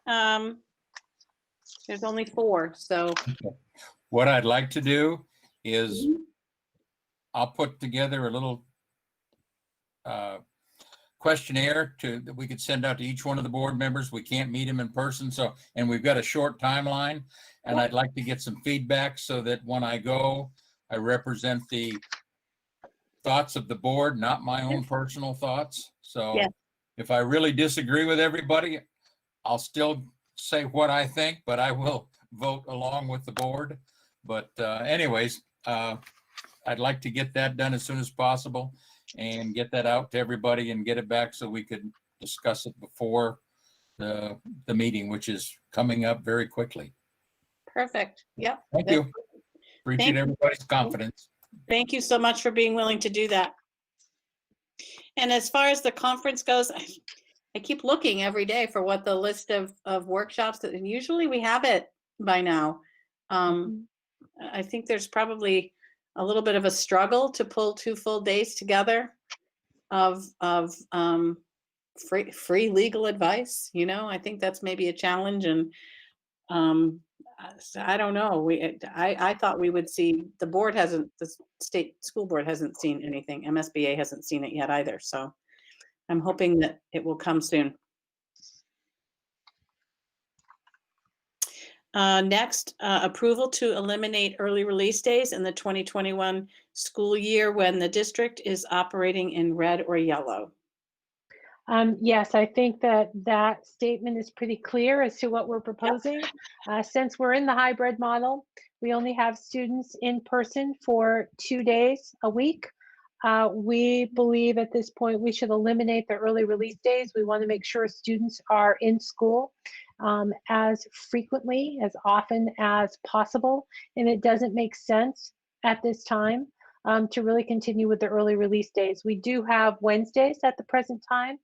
There's only 4, so. What I'd like to do is I'll put together a little questionnaire that we could send out to each one of the board members. We can't meet them in person, and we've got a short timeline, and I'd like to get some feedback so that when I go, I represent the thoughts of the board, not my own personal thoughts. So Yeah. if I really disagree with everybody, I'll still say what I think, but I will vote along with the board. But anyways, I'd like to get that done as soon as possible and get that out to everybody and get it back so we could discuss it before the meeting, which is coming up very quickly. Perfect. Yep. Thank you. Appreciate Thank you. everybody's confidence. Thank you so much for being willing to do that. And as far as the conference goes, I keep looking every day for what the list of workshops, and usually we have it by now. I think there's probably a little bit of a struggle to pull 2 full days together of free legal advice. You know, I think that's maybe a challenge, and I don't know. I thought we would see, the board hasn't, the state school board hasn't seen anything. MSBA hasn't seen it yet either. So I'm hoping that it will come soon. Next, approval to eliminate early release days in the 2021 school year when the district is operating in red or yellow. Yes, I think that statement is pretty clear as to what we're proposing. Since we're in the hybrid model, we only have students in person for 2 days a week. We believe at this point we should eliminate the early release days. We want to make sure students are in school as frequently, as often as possible. And it doesn't make sense at this time to really continue with the early release days. We do have Wednesdays at the present time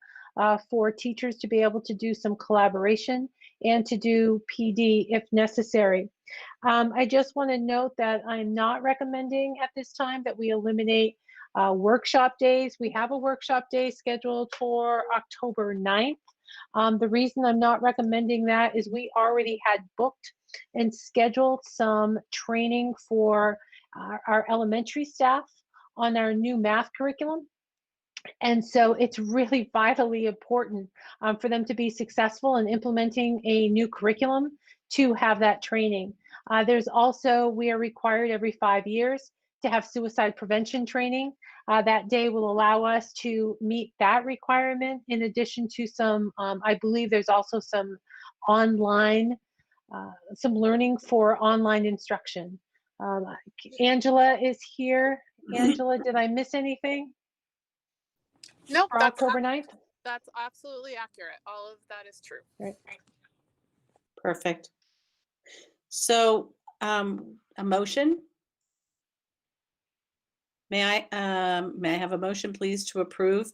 for teachers to be able to do some collaboration and to do PD if necessary. I just want to note that I'm not recommending at this time that we eliminate workshop days. We have a workshop day scheduled for October 9th. The reason I'm not recommending that is we already had booked and scheduled some training for our elementary staff on our new math curriculum. And so it's really vitally important for them to be successful in implementing a new curriculum to have that training. There's also, we are required every 5 years to have suicide prevention training. That day will allow us to meet that requirement in addition to some, I believe there's also some online, some learning for online instruction. Angela is here. Angela, did I miss anything? No, For October 9th? That's absolutely accurate. All of that is true. Right. Perfect. So a motion? May I have a motion, please, to approve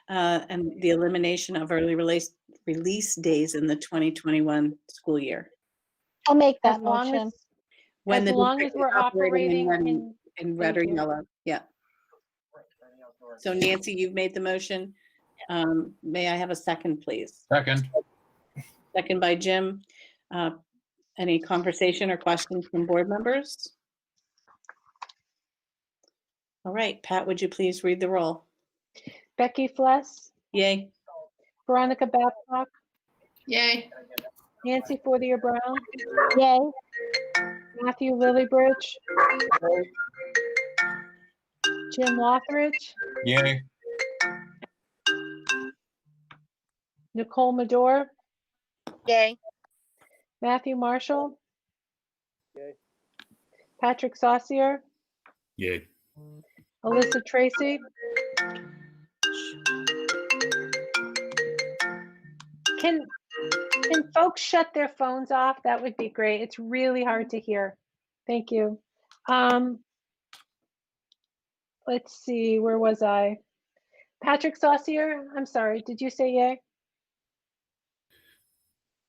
and the elimination of early release days in the 2021 school year? I'll make that As long motion. as, When as the long as district is we're operating in red or thank you. yellow, yeah. So Nancy, you've made the motion. May I have a second, please? Second. Second by Jim. Any conversation or questions from board members? All right, Pat, would you please read the roll? Becky Fless, Yay. Veronica Babcock, Yay. Nancy Fortier-Brown, Yay. Matthew Lillibridge, Jim Lothridge, Yay. Nicole Medor, Yay. Matthew Marshall, Yay. Patrick Saucier, Yay. Alyssa Tracy. Can folks shut their phones off? That would be great. It's really hard to hear. Thank you. Let's see, where was I? Patrick Saucier, I'm sorry, did you say yay?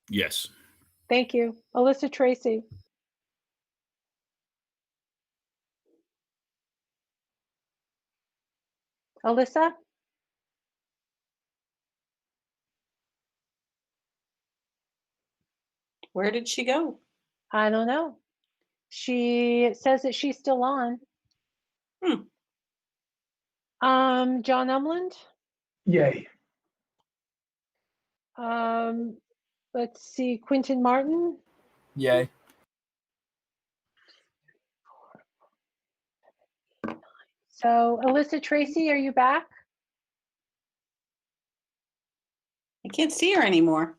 Yes. Thank you. Alyssa Tracy. Alyssa? Where did she go? I don't know. She says that she's still on. John Umland? Yay. Let's see, Quentin Martin? Yay. So Alyssa Tracy, are you back? I can't see her anymore.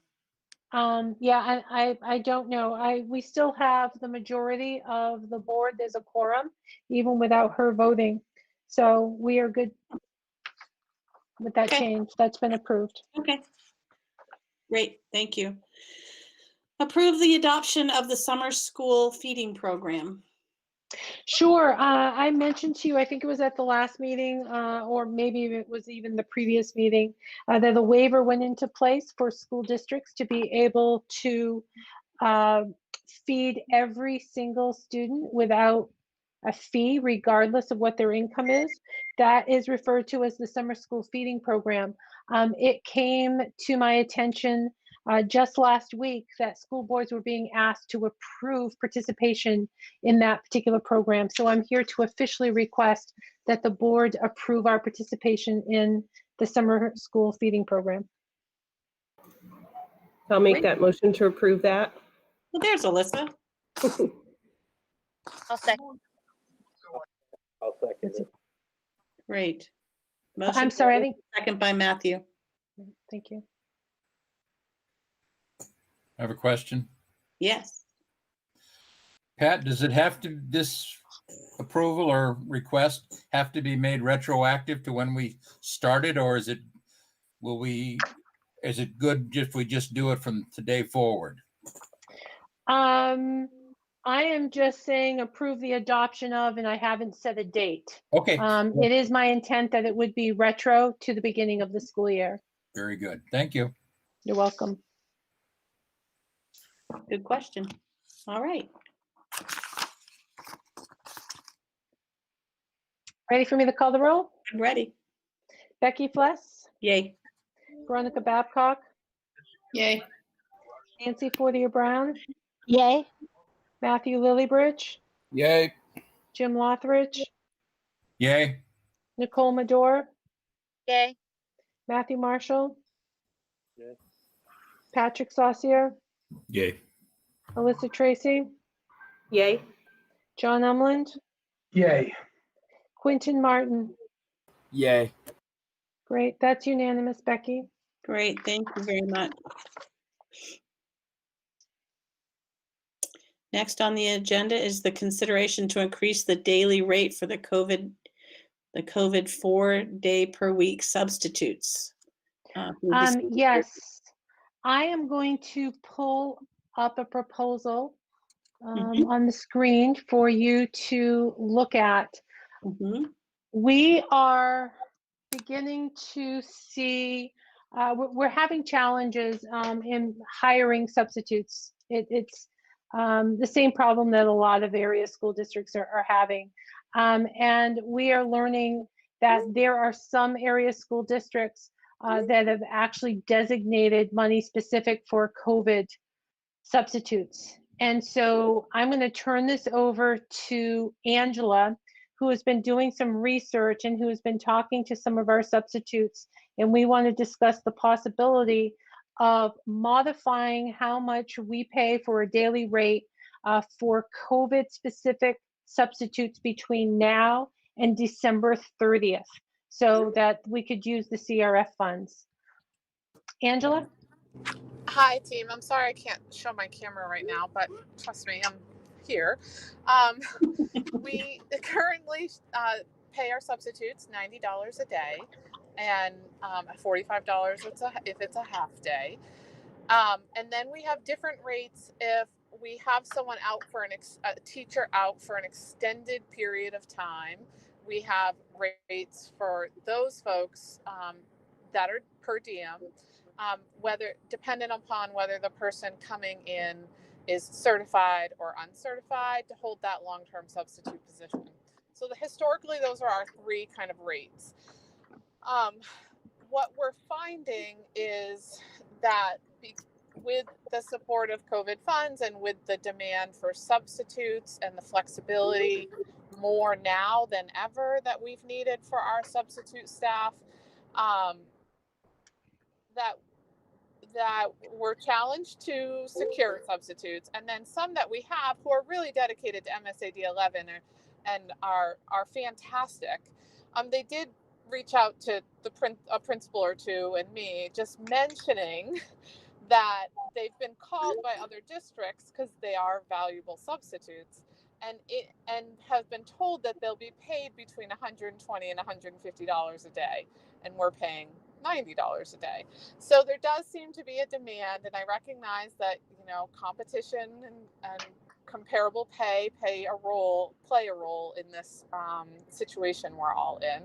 Yeah, I don't know. We still have the majority of the board. There's a quorum, even without her voting. So we are good with that Okay. change. That's been approved. Okay. Great, thank you. Approve the adoption of the summer school feeding program. Sure. I mentioned to you, I think it was at the last meeting, or maybe it was even the previous meeting, that the waiver went into place for school districts to be able to feed every single student without a fee, regardless of what their income is. That is referred to as the summer school feeding program. It came to my attention just last week that school boards were being asked to approve participation in that particular program. So I'm here to officially request that the board approve our participation in the summer school feeding program. I'll make that motion to approve that. Well, there's Alyssa. I'll second. I'll second it. Great. I'm sorry, I think. Second by Matthew. Thank you. I have a question. Yes. Pat, does it have to, this approval or request have to be made retroactive to when we started, or is it, is it good if we just do it from today forward? I am just saying approve the adoption of, and I haven't set a date. Okay. It is my intent that it would be retro to the beginning of the school year. Very good. Thank you. You're welcome. Good question. All right. Ready for me to call the roll? I'm ready. Becky Fless, Yay. Veronica Babcock, Yay. Nancy Fortier-Brown, Yay. Matthew Lillybridge, Yay. Jim Lothridge, Yay. Nicole Madore, Yay. Matthew Marshall, Yay. Patrick Saucier, Yay. Alyssa Tracy, Yay. John Umland, Yay. Quentin Martin. Yay. Great, that's unanimous, Becky. Great, thank you very much. Next on the agenda is the consideration to increase the daily rate for the COVID 4-day per week substitutes. Yes, I am going to pull up a proposal on the screen for you to look at. We are beginning to see, we're having challenges in hiring substitutes. It's the same problem that a lot of area school districts are having. And we are learning that there are some area school districts that have actually designated money specific for COVID substitutes. And so I'm going to turn this over to Angela, who has been doing some research and who has been talking to some of our substitutes. And we want to discuss the possibility of modifying how much we pay for a daily rate for COVID specific substitutes between now and December 30th, so that we could use the CRF funds. Angela? Hi, team. I'm sorry I can't show my camera right now, but trust me, I'm here. We currently pay our substitutes $90 a day, and $45 if it's a half day. And then we have different rates if we have someone out for a teacher out for an extended period of time. We have rates for those folks that are per diem, whether dependent upon whether the person coming in is certified or uncertified to hold that long-term substitute position. So historically, those are our three kind of rates. What we're finding is that with the support of COVID funds and with the demand for substitutes and the flexibility more now than ever that we've needed for our substitute staff, that we're challenged to secure substitutes, and then some that we have who are really dedicated to MSAD11 and are fantastic. They did reach out to a principal or two and me, just mentioning that they've been called by other districts because they are valuable substitutes, and have been told that they'll be paid between $120 and $150 a day, and we're paying $90 a day. So there does seem to be a demand, and I recognize that, you know, competition and comparable pay play a role in this situation we're all in.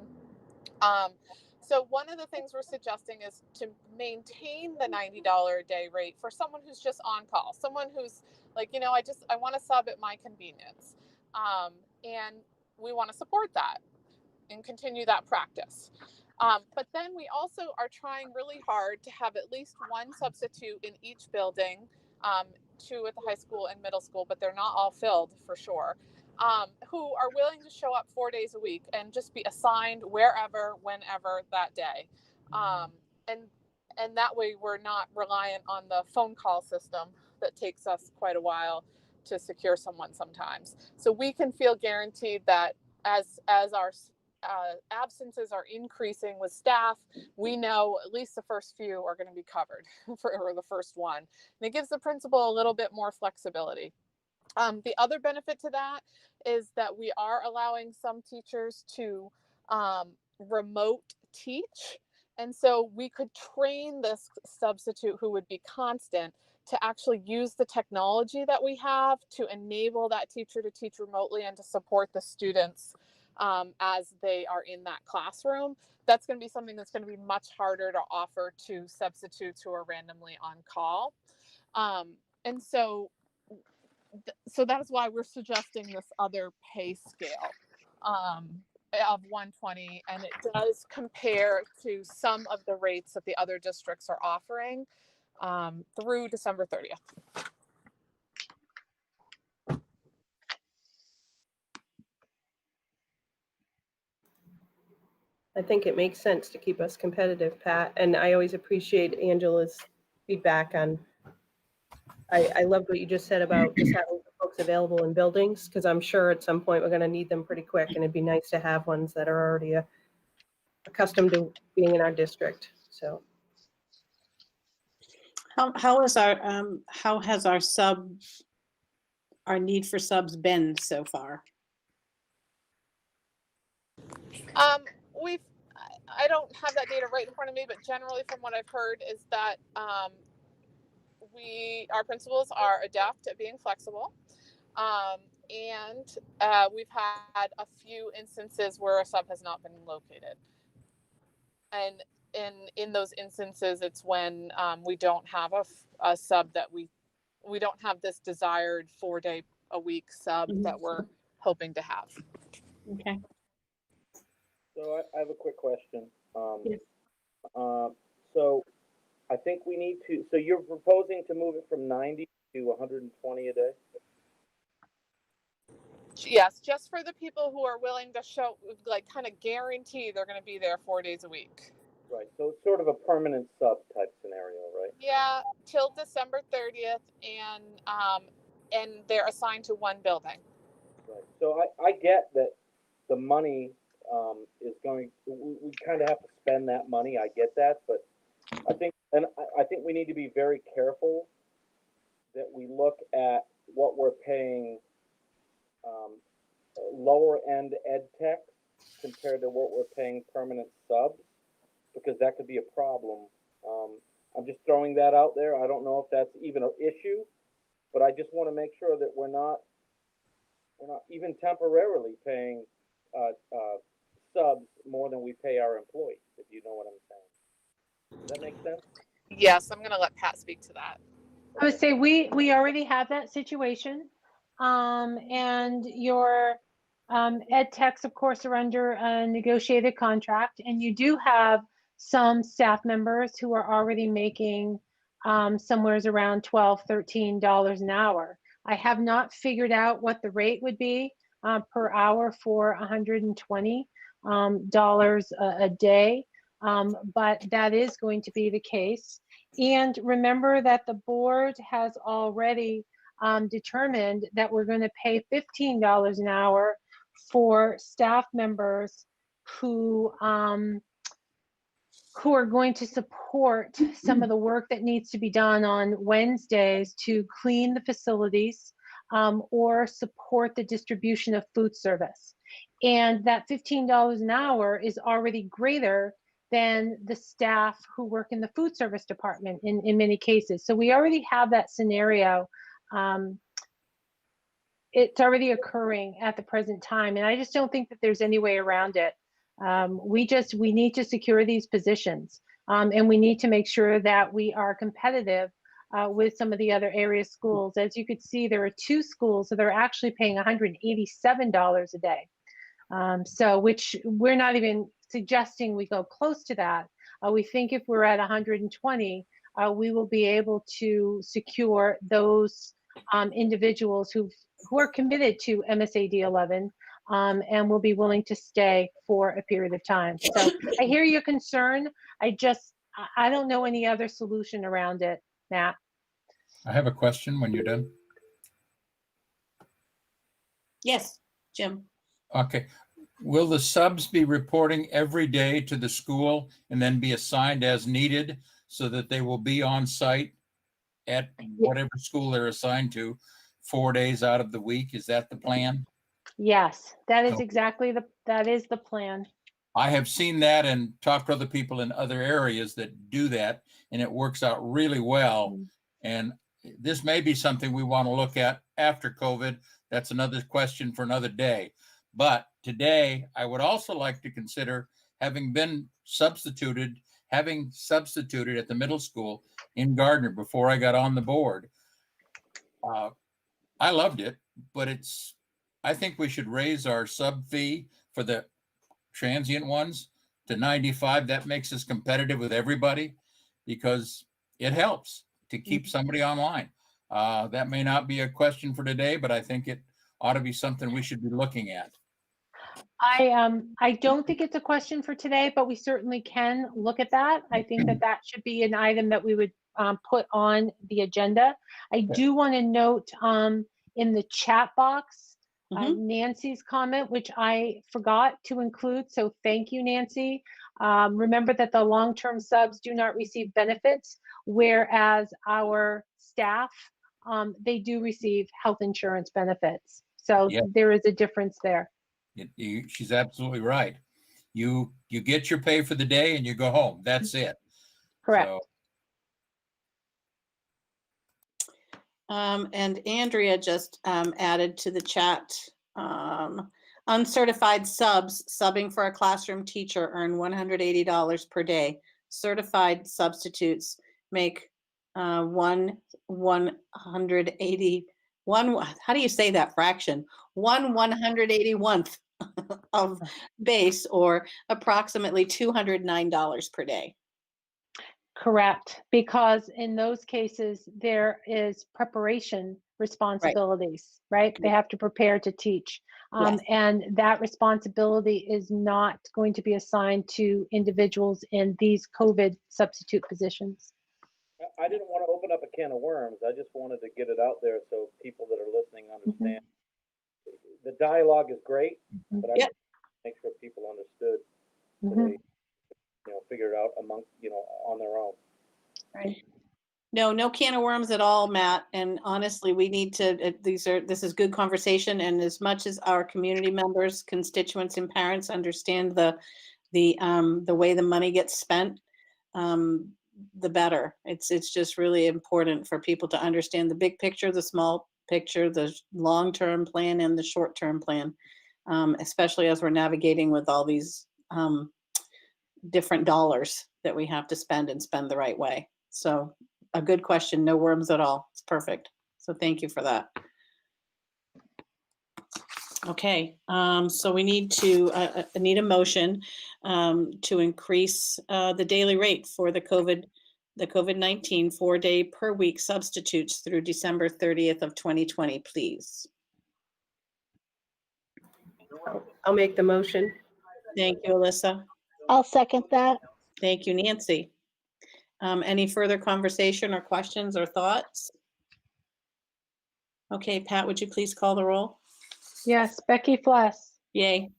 So one of the things we're suggesting is to maintain the $90 a day rate for someone who's just on call, someone who's like, you know, I want to sub at my convenience, and we want to support that and continue that practice. But then we also are trying really hard to have at least one substitute in each building, 2 at the high school and middle school, but they're not all filled for sure, who are willing to show up 4 days a week and just be assigned wherever, whenever that day. And that way we're not reliant on the phone call system that takes us quite a while to secure someone sometimes. So we can feel guaranteed that as our absences are increasing with staff, we know at least the first few are going to be covered for the first one. And it gives the principal a little bit more flexibility. The other benefit to that is that we are allowing some teachers to remote teach. And so we could train this substitute who would be constant to actually use the technology that we have to enable that teacher to teach remotely and to support the students as they are in that classroom. That's going to be something that's going to be much harder to offer to substitutes who are randomly on call. And so that is why we're suggesting this other pay scale of 120, and it does compare to some of the rates that the other districts are offering through December 30th. I think it makes sense to keep us competitive, Pat. And I always appreciate Angela's feedback on, I loved what you just said about just having folks available in buildings, because I'm sure at some point we're going to need them pretty quick, and it'd be nice to have ones that are already accustomed to being in our district. So How has our need for subs been so far? I don't have that data right in front of me, but generally from what I've heard is that our principals are adept at being flexible. And we've had a few instances where a sub has not been located. And in those instances, it's when we don't have a sub that we don't have this desired 4-day-a-week sub that we're hoping to have. Okay. So I have a quick question. Yes. So I think we need to, so you're proposing to move it from 90 to 120 a day? Yes, just for the people who are willing to show, like, kind of guarantee they're going to be there 4 days a week. Right, so it's sort of a permanent sub type scenario, right? Yeah, till December 30th, and they're assigned to one building. Right, so I get that the money is going, we kind of have to spend that money, I get that, but I think we need to be very careful that we look at what we're paying lower end ed tech compared to what we're paying permanent subs, because that could be a problem. I'm just throwing that out there. I don't know if that's even an issue, but I just want to make sure that we're not even temporarily paying subs more than we pay our employees, if you know what I'm saying. Does that make sense? Yes, I'm going to let Pat speak to that. I would say we already have that situation. And your ed techs, of course, are under a negotiated contract, and you do have some staff members who are already making somewhere around $12, $13 an hour. I have not figured out what the rate would be per hour for $120 a day, but that is going to be the case. And remember that the board has already determined that we're going to pay $15 an hour for staff members who who are going to support some of the work that needs to be done on Wednesdays to clean the facilities or support the distribution of food service. And that $15 an hour is already greater than the staff who work in the food service department in many cases. So we already have that scenario. It's already occurring at the present time. And I just don't think that there's any way around it. We need to secure these positions, and we need to make sure that we are competitive with some of the other area schools. As you could see, there are 2 schools that are actually paying $187 a day. So which we're not even suggesting we go close to that. We think if we're at 120, we will be able to secure those individuals who are committed to MSAD11 and will be willing to stay for a period of time. So I hear your concern. I don't know any other solution around it, Matt. I have a question when you're done. Yes, Jim. Okay. Will the subs be reporting every day to the school and then be assigned as needed so that they will be on site at whatever school they're assigned to 4 days out of the week? Is that the plan? Yes, that is exactly that is the plan. I have seen that and talked to other people in other areas that do that, and it works out really well. And this may be something we want to look at after COVID. That's another question for another day. But today, I would also like to consider having substituted at the middle school in Gardner before I got on the board. I loved it, but I think we should raise our sub fee for the transient ones to $95. That makes us competitive with everybody because it helps to keep somebody online. That may not be a question for today, but I think it ought to be something we should be looking at. I don't think it's a question for today, but we certainly can look at that. I think that should be an item that we would put on the agenda. I do want to note in the chat box, Nancy's comment, which I forgot to include. So thank you, Nancy. Remember that the long-term subs do not receive benefits, whereas our staff, they do receive health insurance benefits. So there is a difference there. She's absolutely right. You get your pay for the day and you go home. That's it. Correct. And Andrea just added to the chat, uncertified subs subbing for a classroom teacher earn $180 per day. Certified substitutes make 181. How do you say that fraction? 1/181th of base, or approximately $209 per day. Correct, because in those cases, there is preparation responsibilities, right? They have to prepare to teach. And that responsibility is not going to be assigned to individuals in these COVID substitute positions. I didn't want to open up a can of worms. I just wanted to get it out there so people that are listening understand. The dialogue is great, but I want to make sure people understood so they, figure it out amongst, on their own. Right. No can of worms at all, Matt. And honestly, we need to, this is good conversation. And as much as our community members, constituents, and parents understand the way the money gets spent, the better. It's just really important for people to understand the big picture, the small picture, the long-term plan, and the short-term plan, especially as we're navigating with all these different dollars that we have to spend and spend the right way. So a good question, no worms at all. It's perfect. So thank you for that. Okay, so we need to need a motion to increase the daily rate for the COVID-19 4-day per week substitutes through December 30th of 2020, please. I'll make the motion. Thank you, Alyssa. I'll second that. Thank you, Nancy. Any further conversation or questions or thoughts? Okay, Pat, would you please call the roll? Yes, Becky Fless. Yay.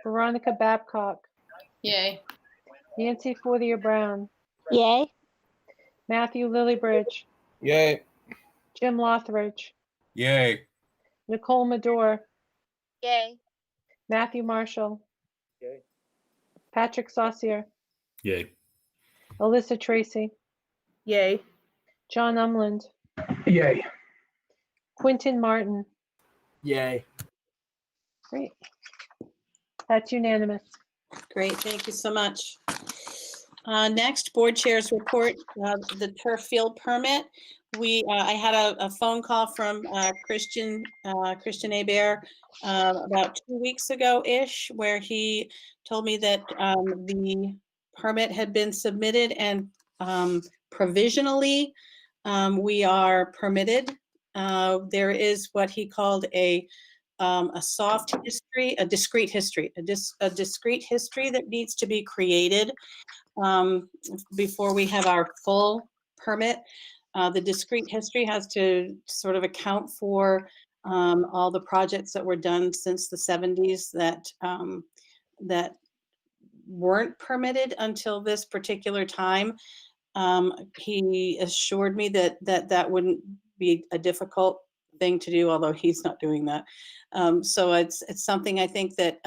Veronica Babcock. Yay. Nancy Fortier-Brown, Yay. Matthew Lillybridge, Yay. Jim Lothridge, Yay. Nicole Madore, Yay. Matthew Marshall, Yay. Patrick Saucier, Yay. Alyssa Tracy, Yay. John Umland, Yay. Quentin Martin. Yay. Great. That's unanimous. Great, thank you so much. Next, board chairs report, the turf field permit. I had a phone call from Christian Hebert about 2 weeks ago-ish, where he told me that the permit had been submitted and provisionally we are permitted. There is what he called a soft history, a discrete history, a discrete history that needs to be created before we have our full permit. The discrete history has to sort of account for all the projects that were done since the 70s that weren't permitted until this particular time. He assured me that wouldn't be a difficult thing to do, although he's not doing that. So it's something I think that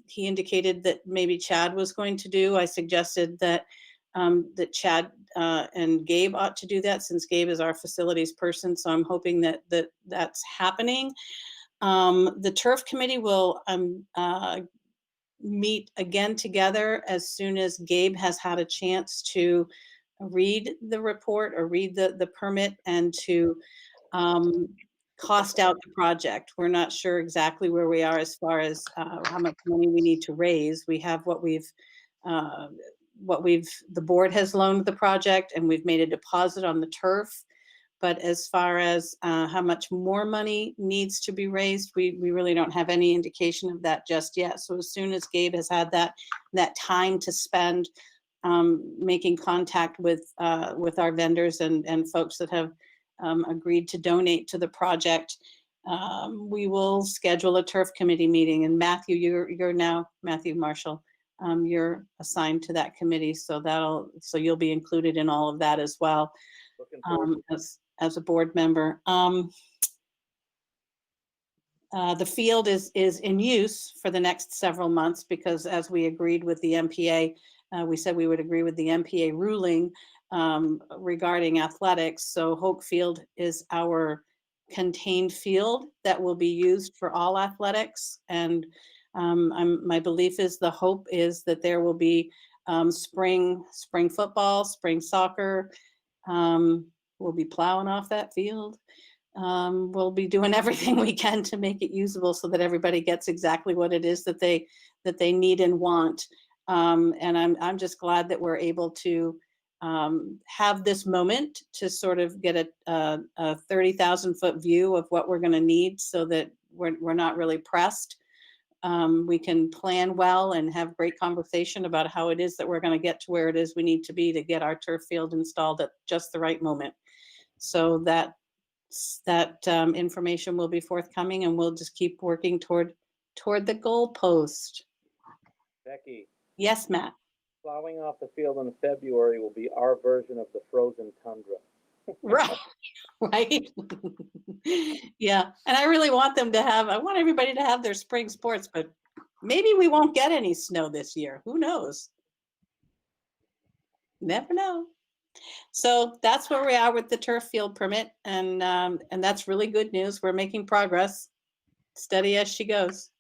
he indicated that maybe Chad was going to do. I suggested that that Chad and Gabe ought to do that, since Gabe is our facilities person. So I'm hoping that's happening. The turf committee will meet again together as soon as Gabe has had a chance to read the report or read the permit and to cost out the project. We're not sure exactly where we are as far as how much money we need to raise. We have the board has loaned the project, and we've made a deposit on the turf. But as far as how much more money needs to be raised, we really don't have any indication of that just yet. So as soon as Gabe has had that time to spend making contact with our vendors and folks that have agreed to donate to the project, we will schedule a turf committee meeting. And Matthew, you're now Matthew Marshall. You're assigned to that committee, so you'll be included in all of that as well, as a board member. The field is in use for the next several months because, as we agreed with the MPA, we said we would agree with the MPA ruling regarding athletics. So Hoke Field is our contained field that will be used for all athletics. And my belief is, the hope is that there will be spring football, spring soccer. We'll be plowing off that field. We'll be doing everything we can to make it usable so that everybody gets exactly what it is that they need and want. And I'm just glad that we're able to have this moment to sort of get a 30,000 foot view of what we're going to need, so that we're not really pressed. We can plan well and have great conversation about how it is that we're going to get to where it is we need to be to get our turf field installed at just the right moment. So that information will be forthcoming, and we'll just keep working toward the goalpost. Becky, Yes, Matt. plowing off the field in February will be our version of the frozen tundra. Right. Right. Yeah. And I really want I want everybody to have their spring sports, but maybe we won't get any snow this year. Who knows? Never know. So that's where we are with the turf field permit. And that's really good news. We're making progress, steady as she goes,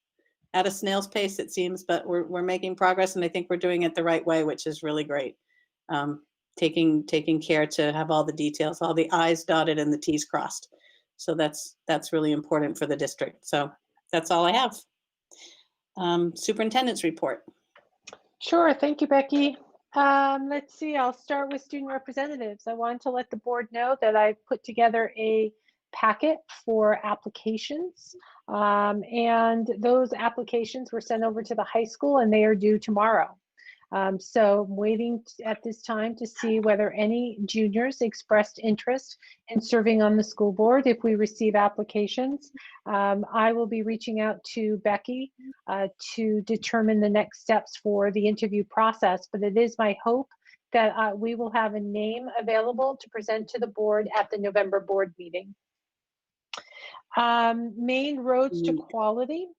at a snail's pace, it seems, but we're making progress, and I think we're doing it the right way, which is really great. Taking care to have all the details, all the I's dotted and the T's crossed. So that's really important for the district. So that's all I have. Superintendent's report. Sure, thank you, Becky. Let's see, I'll start with student representatives. I wanted to let the board know that I put together a packet for applications, and those applications were sent over to the high school, and they are due tomorrow. So I'm waiting at this time to see whether any juniors expressed interest in serving on the school board. If we receive applications, I will be reaching out to Becky to determine the next steps for the interview process. But it is my hope that we will have a name available to present to the board at the November board meeting. Main Roads to Quality.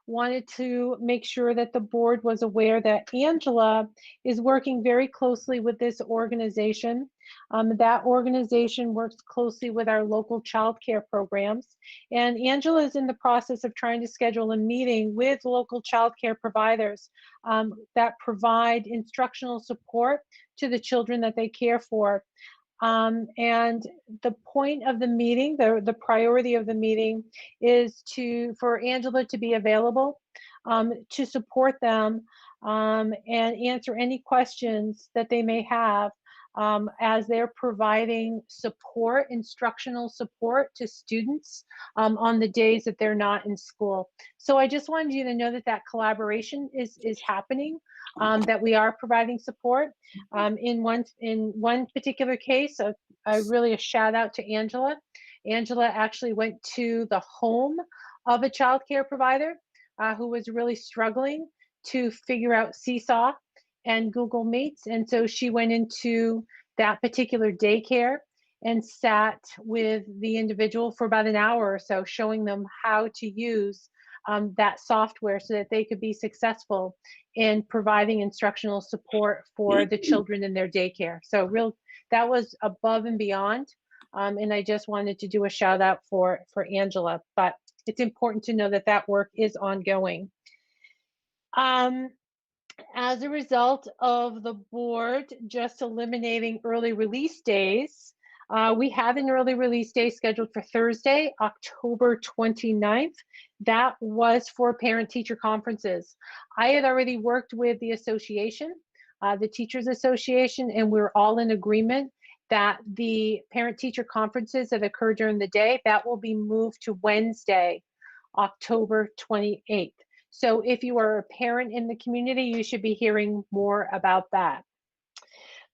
Wanted to make sure that the board was aware that Angela is working very closely with this organization. That organization works closely with our local childcare programs. And Angela is in the process of trying to schedule a meeting with local childcare providers that provide instructional support to the children that they care for. And the point of the meeting, the priority of the meeting is for Angela to be available to support them and answer any questions that they may have as they're providing support, instructional support to students on the days that they're not in school. So I just wanted you to know that that collaboration is happening. That we are providing support. In one particular case, really a shout out to Angela. Angela actually went to the home of a child care provider who was really struggling to figure out Seesaw and Google Meets. And so she went into that particular daycare and sat with the individual for about an hour or so, showing them how to use that software so that they could be successful in providing instructional support for the children in their daycare. So that was above and beyond. And I just wanted to do a shout out for Angela, but it's important to know that that work is ongoing. As a result of the board just eliminating early release days, we have an early release day scheduled for Thursday, October 29th. That was for parent-teacher conferences. I had already worked with the association, the Teachers Association, and we're all in agreement that the parent-teacher conferences that occur during the day, that will be moved to Wednesday, October 28th. So if you are a parent in the community, you should be hearing more about that.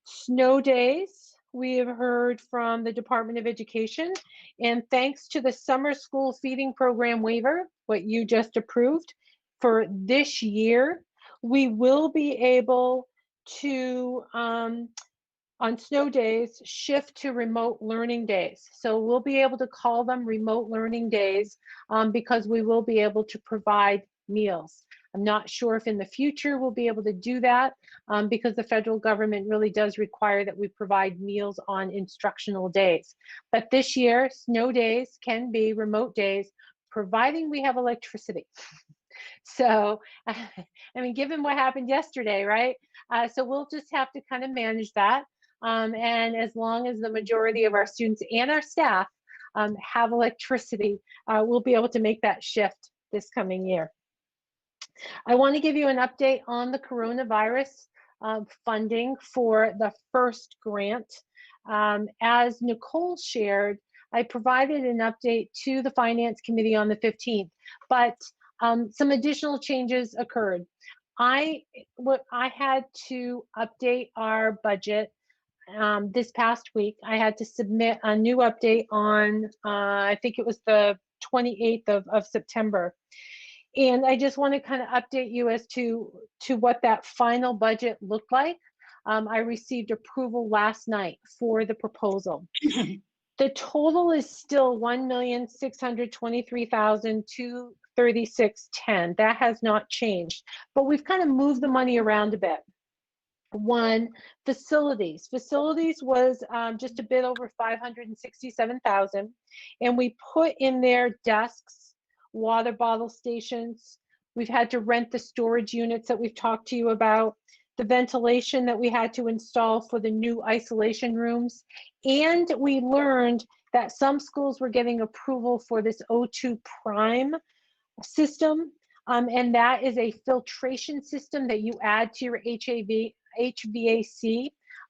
Snow days, we have heard from the Department of Education, and thanks to the summer school feeding program waiver, what you just approved for this year, we will be able to, on snow days, shift to remote learning days. So we'll be able to call them remote learning days because we will be able to provide meals. I'm not sure if in the future we'll be able to do that because the federal government really does require that we provide meals on instructional days. But this year, snow days can be remote days, providing we have electricity. So, I mean, given what happened yesterday, right? So we'll just have to kind of manage that. And as long as the majority of our students and our staff have electricity, we'll be able to make that shift this coming year. I want to give you an update on the coronavirus funding for the first grant. As Nicole shared, I provided an update to the Finance Committee on the 15th, but some additional changes occurred. I had to update our budget this past week. I had to submit a new update on, I think it was the 28th of September. And I just want to kind of update you as to what that final budget looked like. I received approval last night for the proposal. The total is still $1,623,236.10. That has not changed, but we've kind of moved the money around a bit. One, facilities. Facilities was just a bit over $567,000, and we put in there desks, water bottle stations. We've had to rent the storage units that we've talked to you about, the ventilation that we had to install for the new isolation rooms. And we learned that some schools were getting approval for this O2 Prime system. And that is a filtration system that you add to your HVAC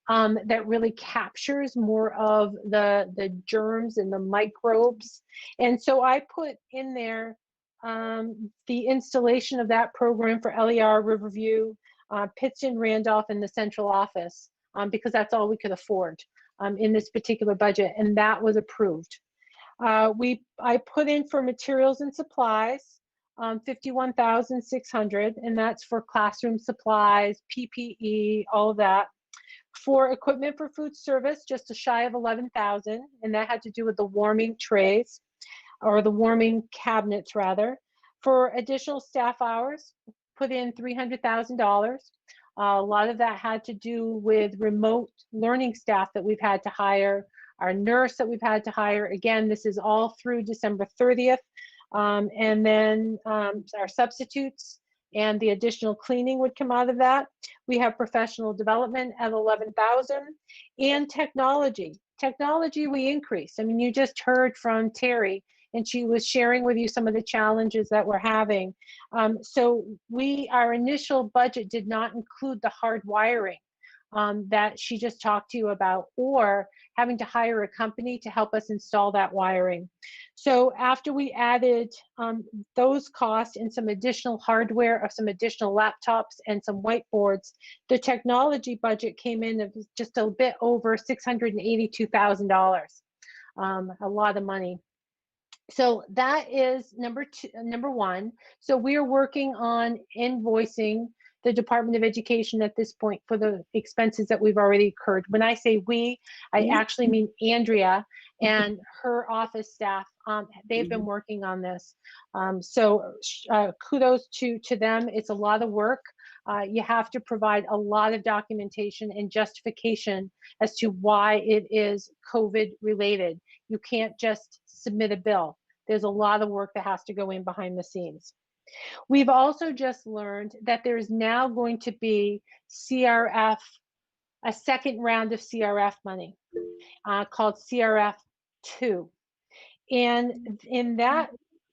that really captures more of the germs and the microbes. And so I put in there the installation of that program for LER Riverview, Pittston, Randolph, and the central office, because that's all we could afford in this particular budget, and that was approved. I put in for materials and supplies, 51,600, and that's for classroom supplies, PPE, all of that. For equipment for food service, just a shy of 11,000, and that had to do with the warming trays, or the warming cabinets rather. For additional staff hours, put in $300,000. A lot of that had to do with remote learning staff that we've had to hire, our nurse that we've had to hire. Again, this is all through December 30th. And then our substitutes and the additional cleaning would come out of that. We have professional development at 11,000, and technology. Technology we increased. I mean, you just heard from Terry, and she was sharing with you some of the challenges that we're having. So our initial budget did not include the hard wiring that she just talked to you about, or having to hire a company to help us install that wiring. So after we added those costs and some additional hardware of some additional laptops and some whiteboards, the technology budget came in of just a bit over $682,000, a lot of money. So that is number one. So we are working on invoicing the Department of Education at this point for the expenses that we've already incurred. When I say we, I actually mean Andrea and her office staff. They've been working on this. So kudos to them. It's a lot of work. You have to provide a lot of documentation and justification as to why it is COVID related. You can't just submit a bill. There's a lot of work that has to go in behind the scenes. We've also just learned that there is now going to be CRF, a second round of CRF money called CRF 2. And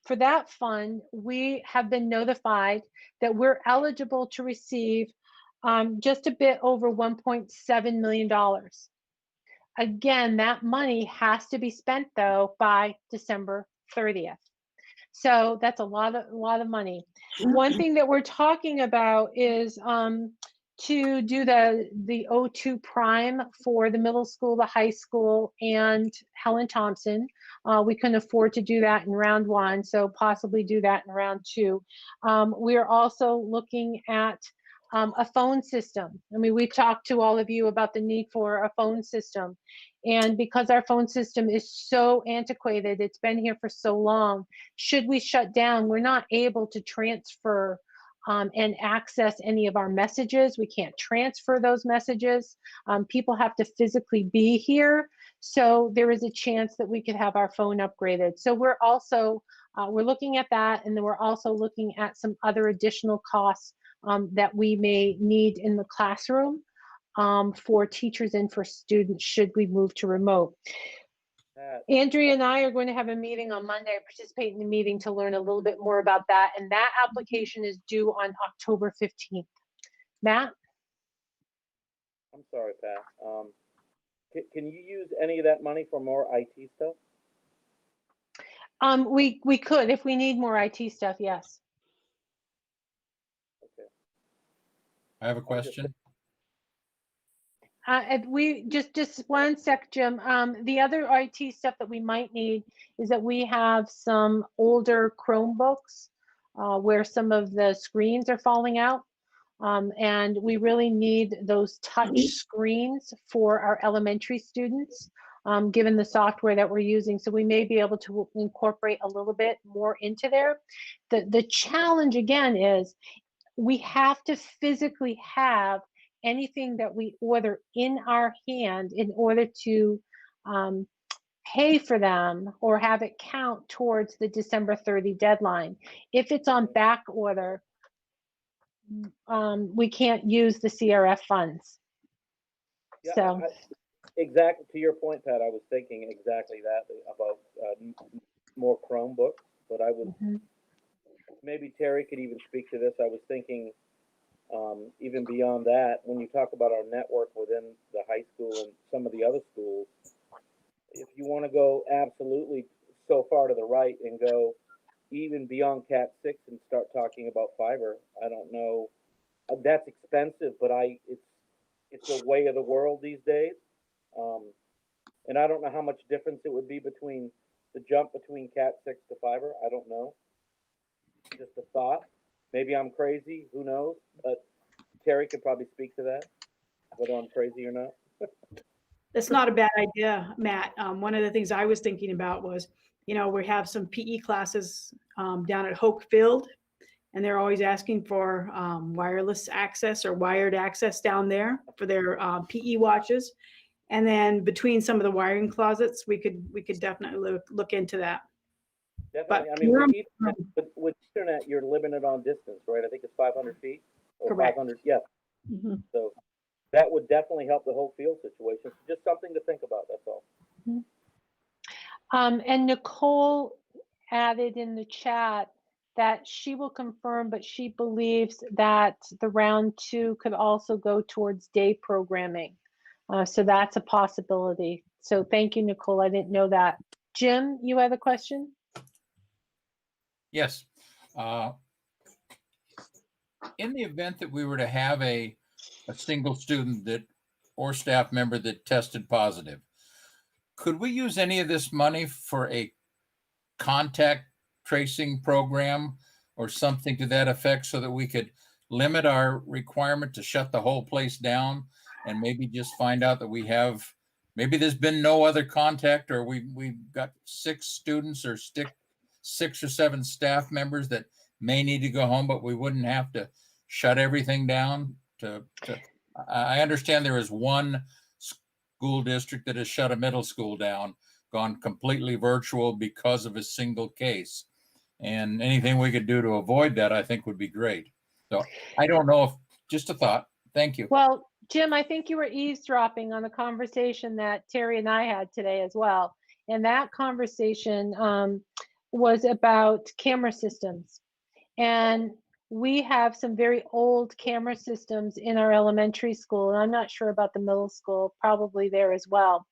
for that fund, we have been notified that we're eligible to receive just a bit over $1.7 million. Again, that money has to be spent though by December 30th. So that's a lot of money. One thing that we're talking about is to do the O2 prime for the middle school, the high school, and Helen Thompson. We couldn't afford to do that in round one, so possibly do that in round two. We are also looking at a phone system. I mean, we talked to all of you about the need for a phone system. And because our phone system is so antiquated, it's been here for so long, should we shut down, we're not able to transfer and access any of our messages. We can't transfer those messages. People have to physically be here. So there is a chance that we could have our phone upgraded. So we're also, we're looking at that. And then we're also looking at some other additional costs that we may need in the classroom for teachers and for students should we move to remote. Andrea and I are going to have a meeting on Monday, participate in the meeting to learn a little bit more about that. And that application is due on October 15th. Matt? I'm sorry, Pat. Can you use any of that money for more IT stuff? We could, if we need more IT stuff, yes. Okay. I have a question. We just one sec, Jim. The other IT stuff that we might need is that we have some older Chromebooks where some of the screens are falling out. And we really need those touch screens for our elementary students, given the software that we're using. So we may be able to incorporate a little bit more into there. The challenge again is we have to physically have anything that we order in our hand in order to pay for them or have it count towards the December 30 deadline. If it's on back order, we can't use the CRF funds. Yeah, So exactly to your point, Pat, I was thinking exactly that about more Chromebooks, but I was maybe Terry could even speak to this. I was thinking even beyond that, when you talk about our network within the high school and some of the other schools, if you want to go absolutely so far to the right and go even beyond Cat 6 and start talking about fiber, I don't know that's expensive, but it's a way of the world these days. And I don't know how much difference it would be between the jump between Cat 6 to fiber. I don't know. Just a thought. Maybe I'm crazy. Who knows? But Terry could probably speak to that, whether I'm crazy or not. That's not a bad idea, Matt. One of the things I was thinking about was, we have some PE classes down at Hoke Field, and they're always asking for wireless access or wired access down there for their PE watches. And then between some of the wiring closets, we could definitely look into that. Definitely. But I mean, with internet, you're limited on distance, right? I think it's 500 feet or Correct. 500. Yeah. Mm-hmm. So that would definitely help the whole field situation. So just something to think about. That's all. And Nicole added in the chat that she will confirm, but she believes that the round 2 could also go towards day programming. So that's a possibility. So thank you, Nicole. I didn't know that. Jim, you had a question? Yes. In the event that we were to have a single student or staff member that tested positive, could we use any of this money for a contact tracing program or something to that effect so that we could limit our requirement to shut the whole place down and maybe just find out that maybe there's been no other contact, or we've got 6 students or 6 or 7 staff members that may need to go home, but we wouldn't have to shut everything down I understand there is one school district that has shut a middle school down, gone completely virtual because of a single case. And anything we could do to avoid that, I think would be great. So I don't know just a thought. Thank you. Well, Jim, I think you were eavesdropping on the conversation that Terry and I had today as well. And that conversation was about camera systems. And we have some very old camera systems in our elementary school, and I'm not sure about the middle school, probably there as well.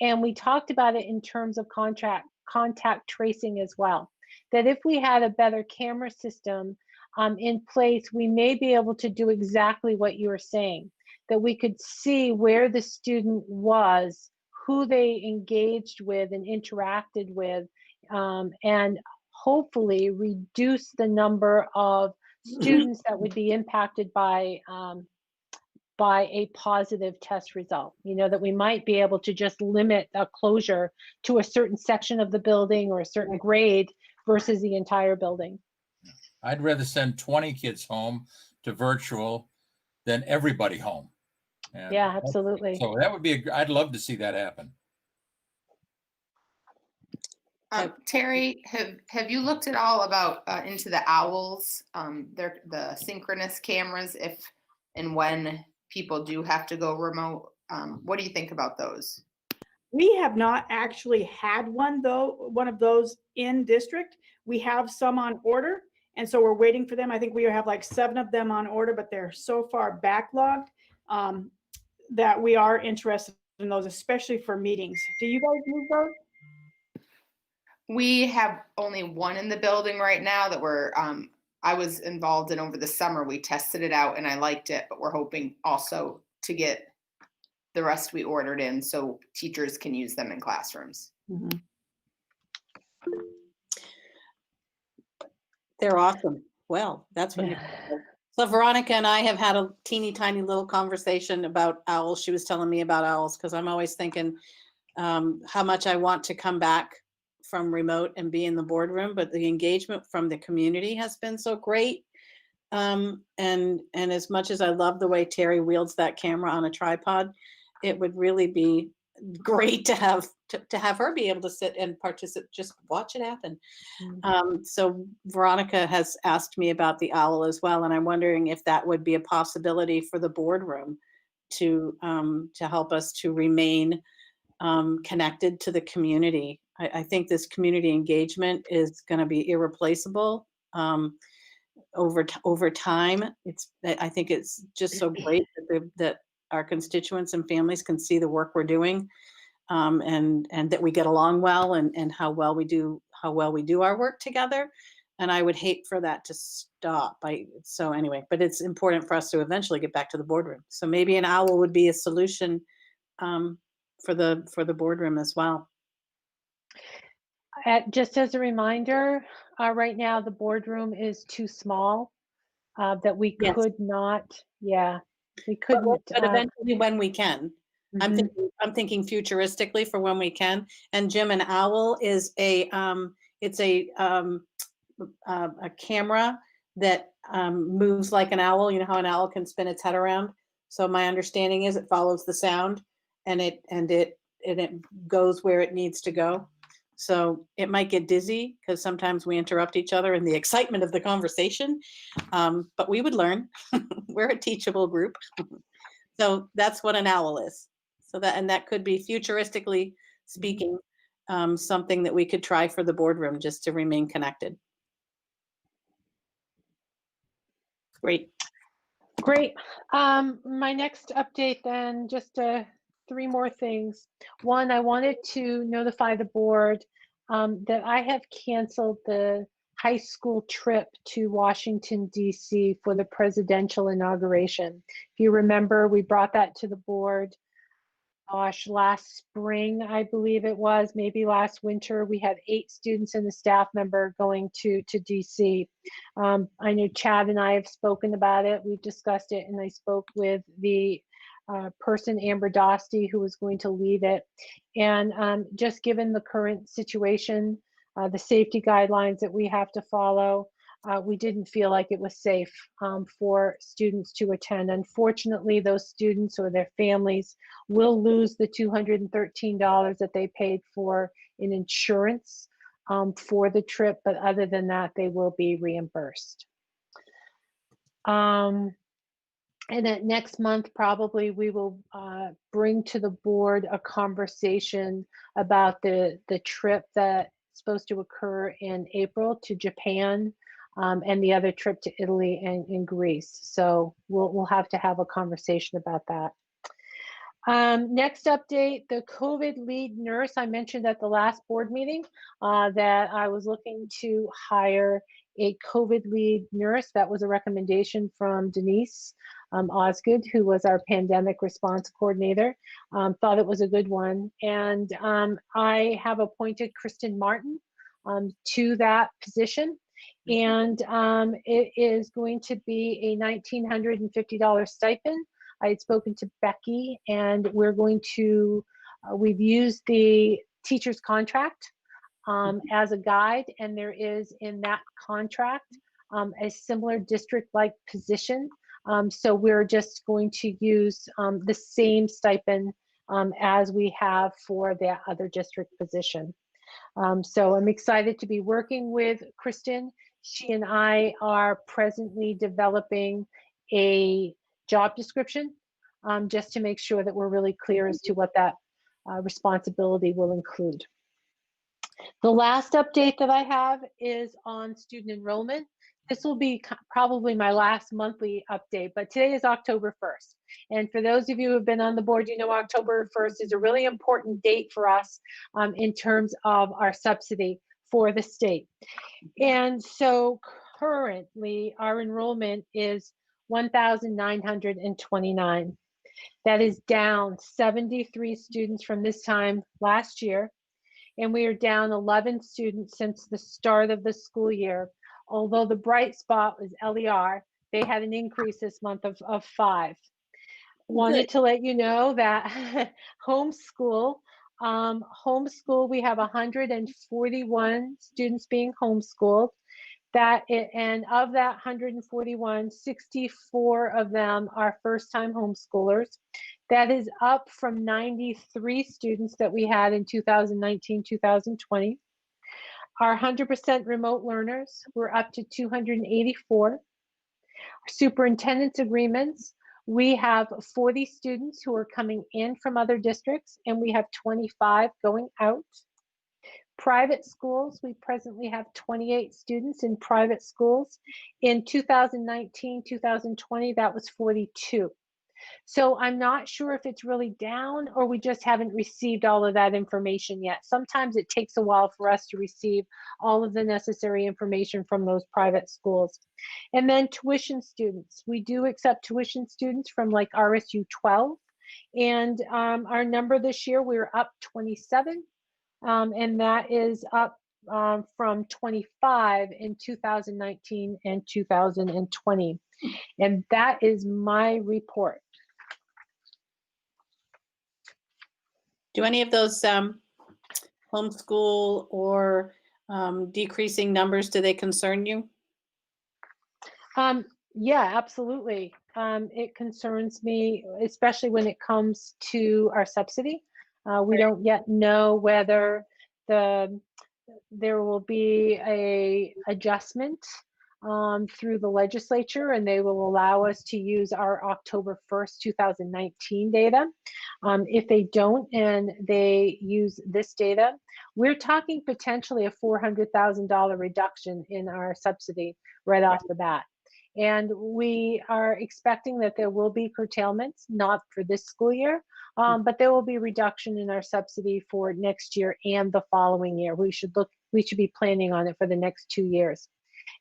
And we talked about it in terms of contact tracing as well, that if we had a better camera system in place, we may be able to do exactly what you were saying, that we could see where the student was, who they engaged with and interacted with, and hopefully reduce the number of students that would be impacted by a positive test result. That we might be able to just limit a closure to a certain section of the building or a certain grade versus the entire building. I'd rather send 20 kids home to virtual than everybody home. And yeah, absolutely. So that would be, I'd love to see that happen. Terry, have you looked at all about into the owls, the synchronous cameras, if and when people do have to go remote? What do you think about those? We have not actually had one of those in district. We have some on order, and so we're waiting for them. I think we have like 7 of them on order, but they're so far backlogged that we are interested in those, especially for meetings. Do you guys use those? We have only one in the building right now that I was involved in over the summer. We tested it out and I liked it, but we're hoping also to get the rest we ordered in so teachers can use them in classrooms. Mm-hmm. They're awesome. Well, that's what. So Veronica and I have had a teeny tiny little conversation about owls. She was telling me about owls because I'm always thinking how much I want to come back from remote and be in the boardroom, but the engagement from the community has been so great. And as much as I love the way Terry wields that camera on a tripod, it would really be great to have her be able to sit and participate, just watch it happen. Mm-hmm. So Veronica has asked me about the owl as well, and I'm wondering if that would be a possibility for the boardroom to help us to remain connected to the community. I think this community engagement is going to be irreplaceable over time. I think it's just so great that our constituents and families can see the work we're doing, and that we get along well, and how well we do our work together. And I would hate for that to stop. So anyway, but it's important for us to eventually get back to the boardroom. So maybe an owl would be a solution for the boardroom as well. Just as a reminder, right now the boardroom is too small, that we Yes. could not, we But couldn't. eventually when we can. I'm thinking futuristically for when we can. And Jim, an owl is a camera that moves like an owl. You know how an owl can spin its head around. So my understanding is it follows the sound, and it goes where it needs to go. So it might get dizzy because sometimes we interrupt each other in the excitement of the conversation, but we would learn. We're a teachable group. So that's what an owl is. So that could be, futuristically speaking, something that we could try for the boardroom just to remain connected. Great. My next update then, just 3 more things. One, I wanted to notify the board that I have canceled the high school trip to Washington, D.C. for the presidential inauguration. If you remember, we brought that to the board, last spring, I believe it was, maybe last winter. We had 8 students and a staff member going to DC. I know Chad and I have spoken about it. We've discussed it, and I spoke with the person, Amber Dosty, who was going to lead it. And just given the current situation, the safety guidelines that we have to follow, we didn't feel like it was safe for students to attend. Unfortunately, those students or their families will lose the $213 that they paid for in insurance for the trip, but other than that, they will be reimbursed. And then next month, probably we will bring to the board a conversation about the trip that's supposed to occur in April to Japan, and the other trip to Italy and in Greece. So we'll have to have a conversation about that. Next update, the COVID lead nurse. I mentioned at the last board meeting that I was looking to hire a COVID lead nurse. That was a recommendation from Denise Osgood, who was our pandemic response coordinator. Thought it was a good one. And I have appointed Kristen Martin to that position. And it is going to be a $1,950 stipend. I had spoken to Becky, and we're going to, we've used the teacher's contract as a guide, and there is in that contract a similar district-like position. So we're just going to use the same stipend as we have for the other district position. So I'm excited to be working with Kristen. She and I are presently developing a job description just to make sure that we're really clear as to what that responsibility will include. The last update that I have is on student enrollment. This will be probably my last monthly update, but today is October 1st. And for those of you who have been on the board, you know October 1st is a really important date for us in terms of our subsidy for the state. And so currently our enrollment is 1,929. That is down 73 students from this time last year. And we are down 11 students since the start of the school year. Although the bright spot was LER, they had an increase this month of 5. Wanted to let you know that homeschool, we have 141 students being homeschooled. And of that 141, 64 of them are first-time homeschoolers. That is up from 93 students that we had in 2019, 2020. Our 100% remote learners were up to 284. Our superintendent's agreements, we have 40 students who are coming in from other districts, and we have 25 going out. Private schools, we presently have 28 students in private schools. In 2019, 2020, that was 42. So I'm not sure if it's really down or we just haven't received all of that information yet. Sometimes it takes a while for us to receive all of the necessary information from those private schools. And then tuition students. We do accept tuition students from like RSU 12. And our number this year, we're up 27. And that is up from 25 in 2019 and 2020. And that is my report. Do any of those homeschool or decreasing numbers, do they concern you? Yeah, absolutely. It concerns me, especially when it comes to our subsidy. We don't yet know whether there will be a adjustment through the legislature, and they will allow us to use our October 1st, 2019 data. If they don't and they use this data, we're talking potentially a $400,000 reduction in our subsidy right off the bat. And we are expecting that there will be curtailments, not for this school year, but there will be reduction in our subsidy for next year and the following year. We should be planning on it for the next 2 years.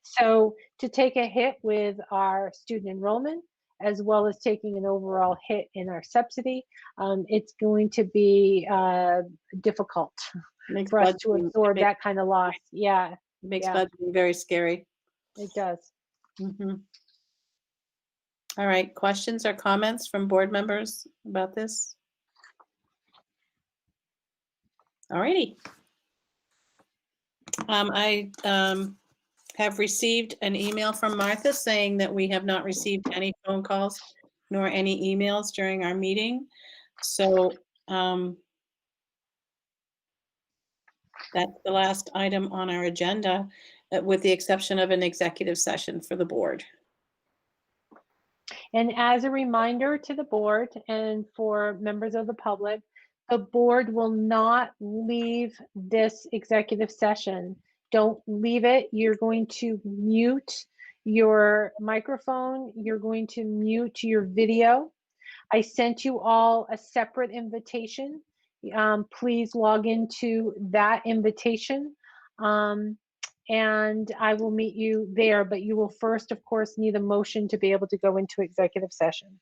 So to take a hit with our student enrollment, as well as taking an overall hit in our subsidy, it's going to be difficult for us to absorb that kind of loss. Yeah. Makes budgeting very scary. It does. All right, questions or comments from board members about this? All righty. I have received an email from Martha saying that we have not received any phone calls nor any emails during our meeting. So that's the last item on our agenda, with the exception of an executive session for the board. And as a reminder to the board and for members of the public, the board will not leave this executive session. Don't leave it. You're going to mute your microphone. You're going to mute your video. I sent you all a separate invitation. Please log into that invitation. And I will meet you there, but you will first, of course, need a motion to be able to go into executive session.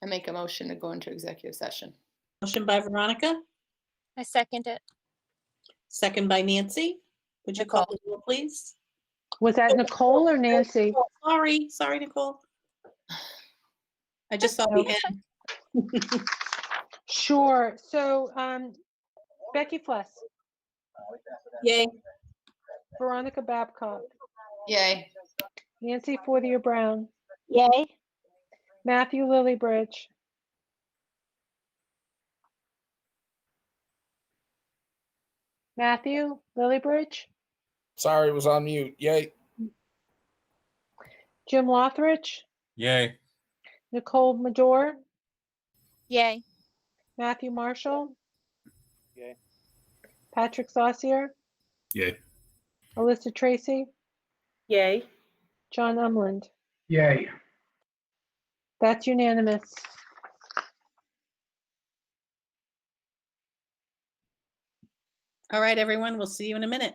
I make a motion to go into executive session. Motion by Veronica, I second it. second by Nancy. Would you call the roll, please? Was that Nicole or Nancy? Sorry, Nicole. I just saw the end. Sure. So, Becky Fless. Yay. Veronica Babcock. Yay. Nancy Fortier-Brown. Yay. Matthew Lillybridge. Matthew Lillybridge. Sorry, was on mute. Yay. Jim Lothridge. Yay. Nicole Major. Yay. Matthew Marshall. Yay. Patrick Saucier. Yay. Alyssa Tracy. Yay. John Umland. Yay. That's unanimous. All right, everyone, we'll see you in a minute.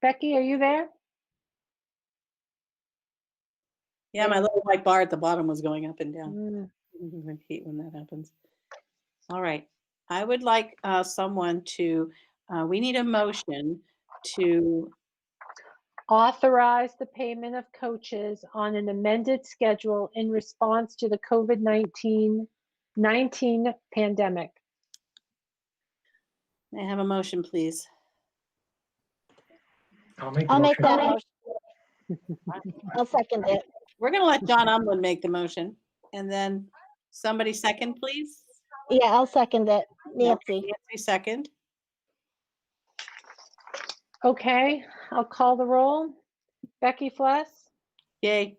Becky, are you there? Yeah, my little white bar at the bottom was going up and down. Mm. I hate when that happens. All right. I would like someone to, we need a motion to, Authorize the payment of coaches on an amended schedule in response to the COVID-19 pandemic. may I have a motion, please? I'll make I'll make motion. that motion. I'll second it. We're going to let John Umlin make the motion, and then somebody second, please. Yeah, I'll second it. Nancy. Nancy second. Okay, I'll call the roll. Becky Fless, Yay.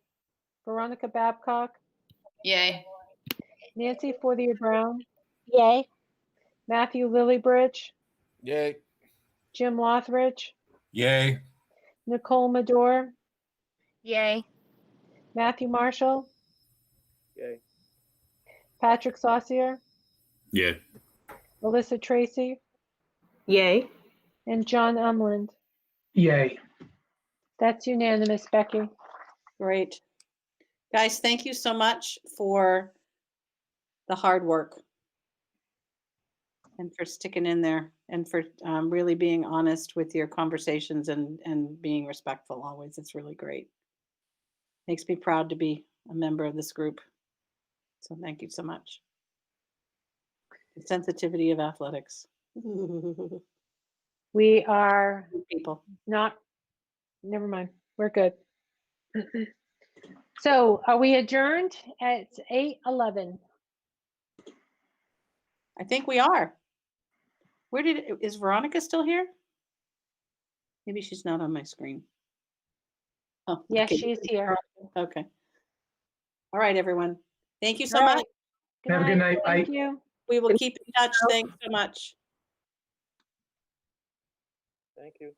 Veronica Babcock, Yay. Nancy Fortier Brown, Yay. Matthew Lillybridge, Yay. Jim Lothridge, Yay. Nicole Madore, Yay. Matthew Marshall, Yay. Patrick Saucier, Yeah. Alyssa Tracy, Yay. and John Umland. Yay. That's unanimous, Becky. Great. Guys, thank you so much for the hard work and for sticking in there and for really being honest with your conversations and being respectful always. It's really great. Makes me proud to be a member of this group. So thank you so much. The sensitivity of athletics. We are People. not, never mind, we're good. So are we adjourned at 8:11? I think we are. Is Veronica still here? Maybe she's not on my screen. Oh, Yes, okay. she's here. Okay. All right, everyone. Thank you so All much. right. Have a good night. Thank Bye. you. We will keep in touch. Thanks so much. Thank you.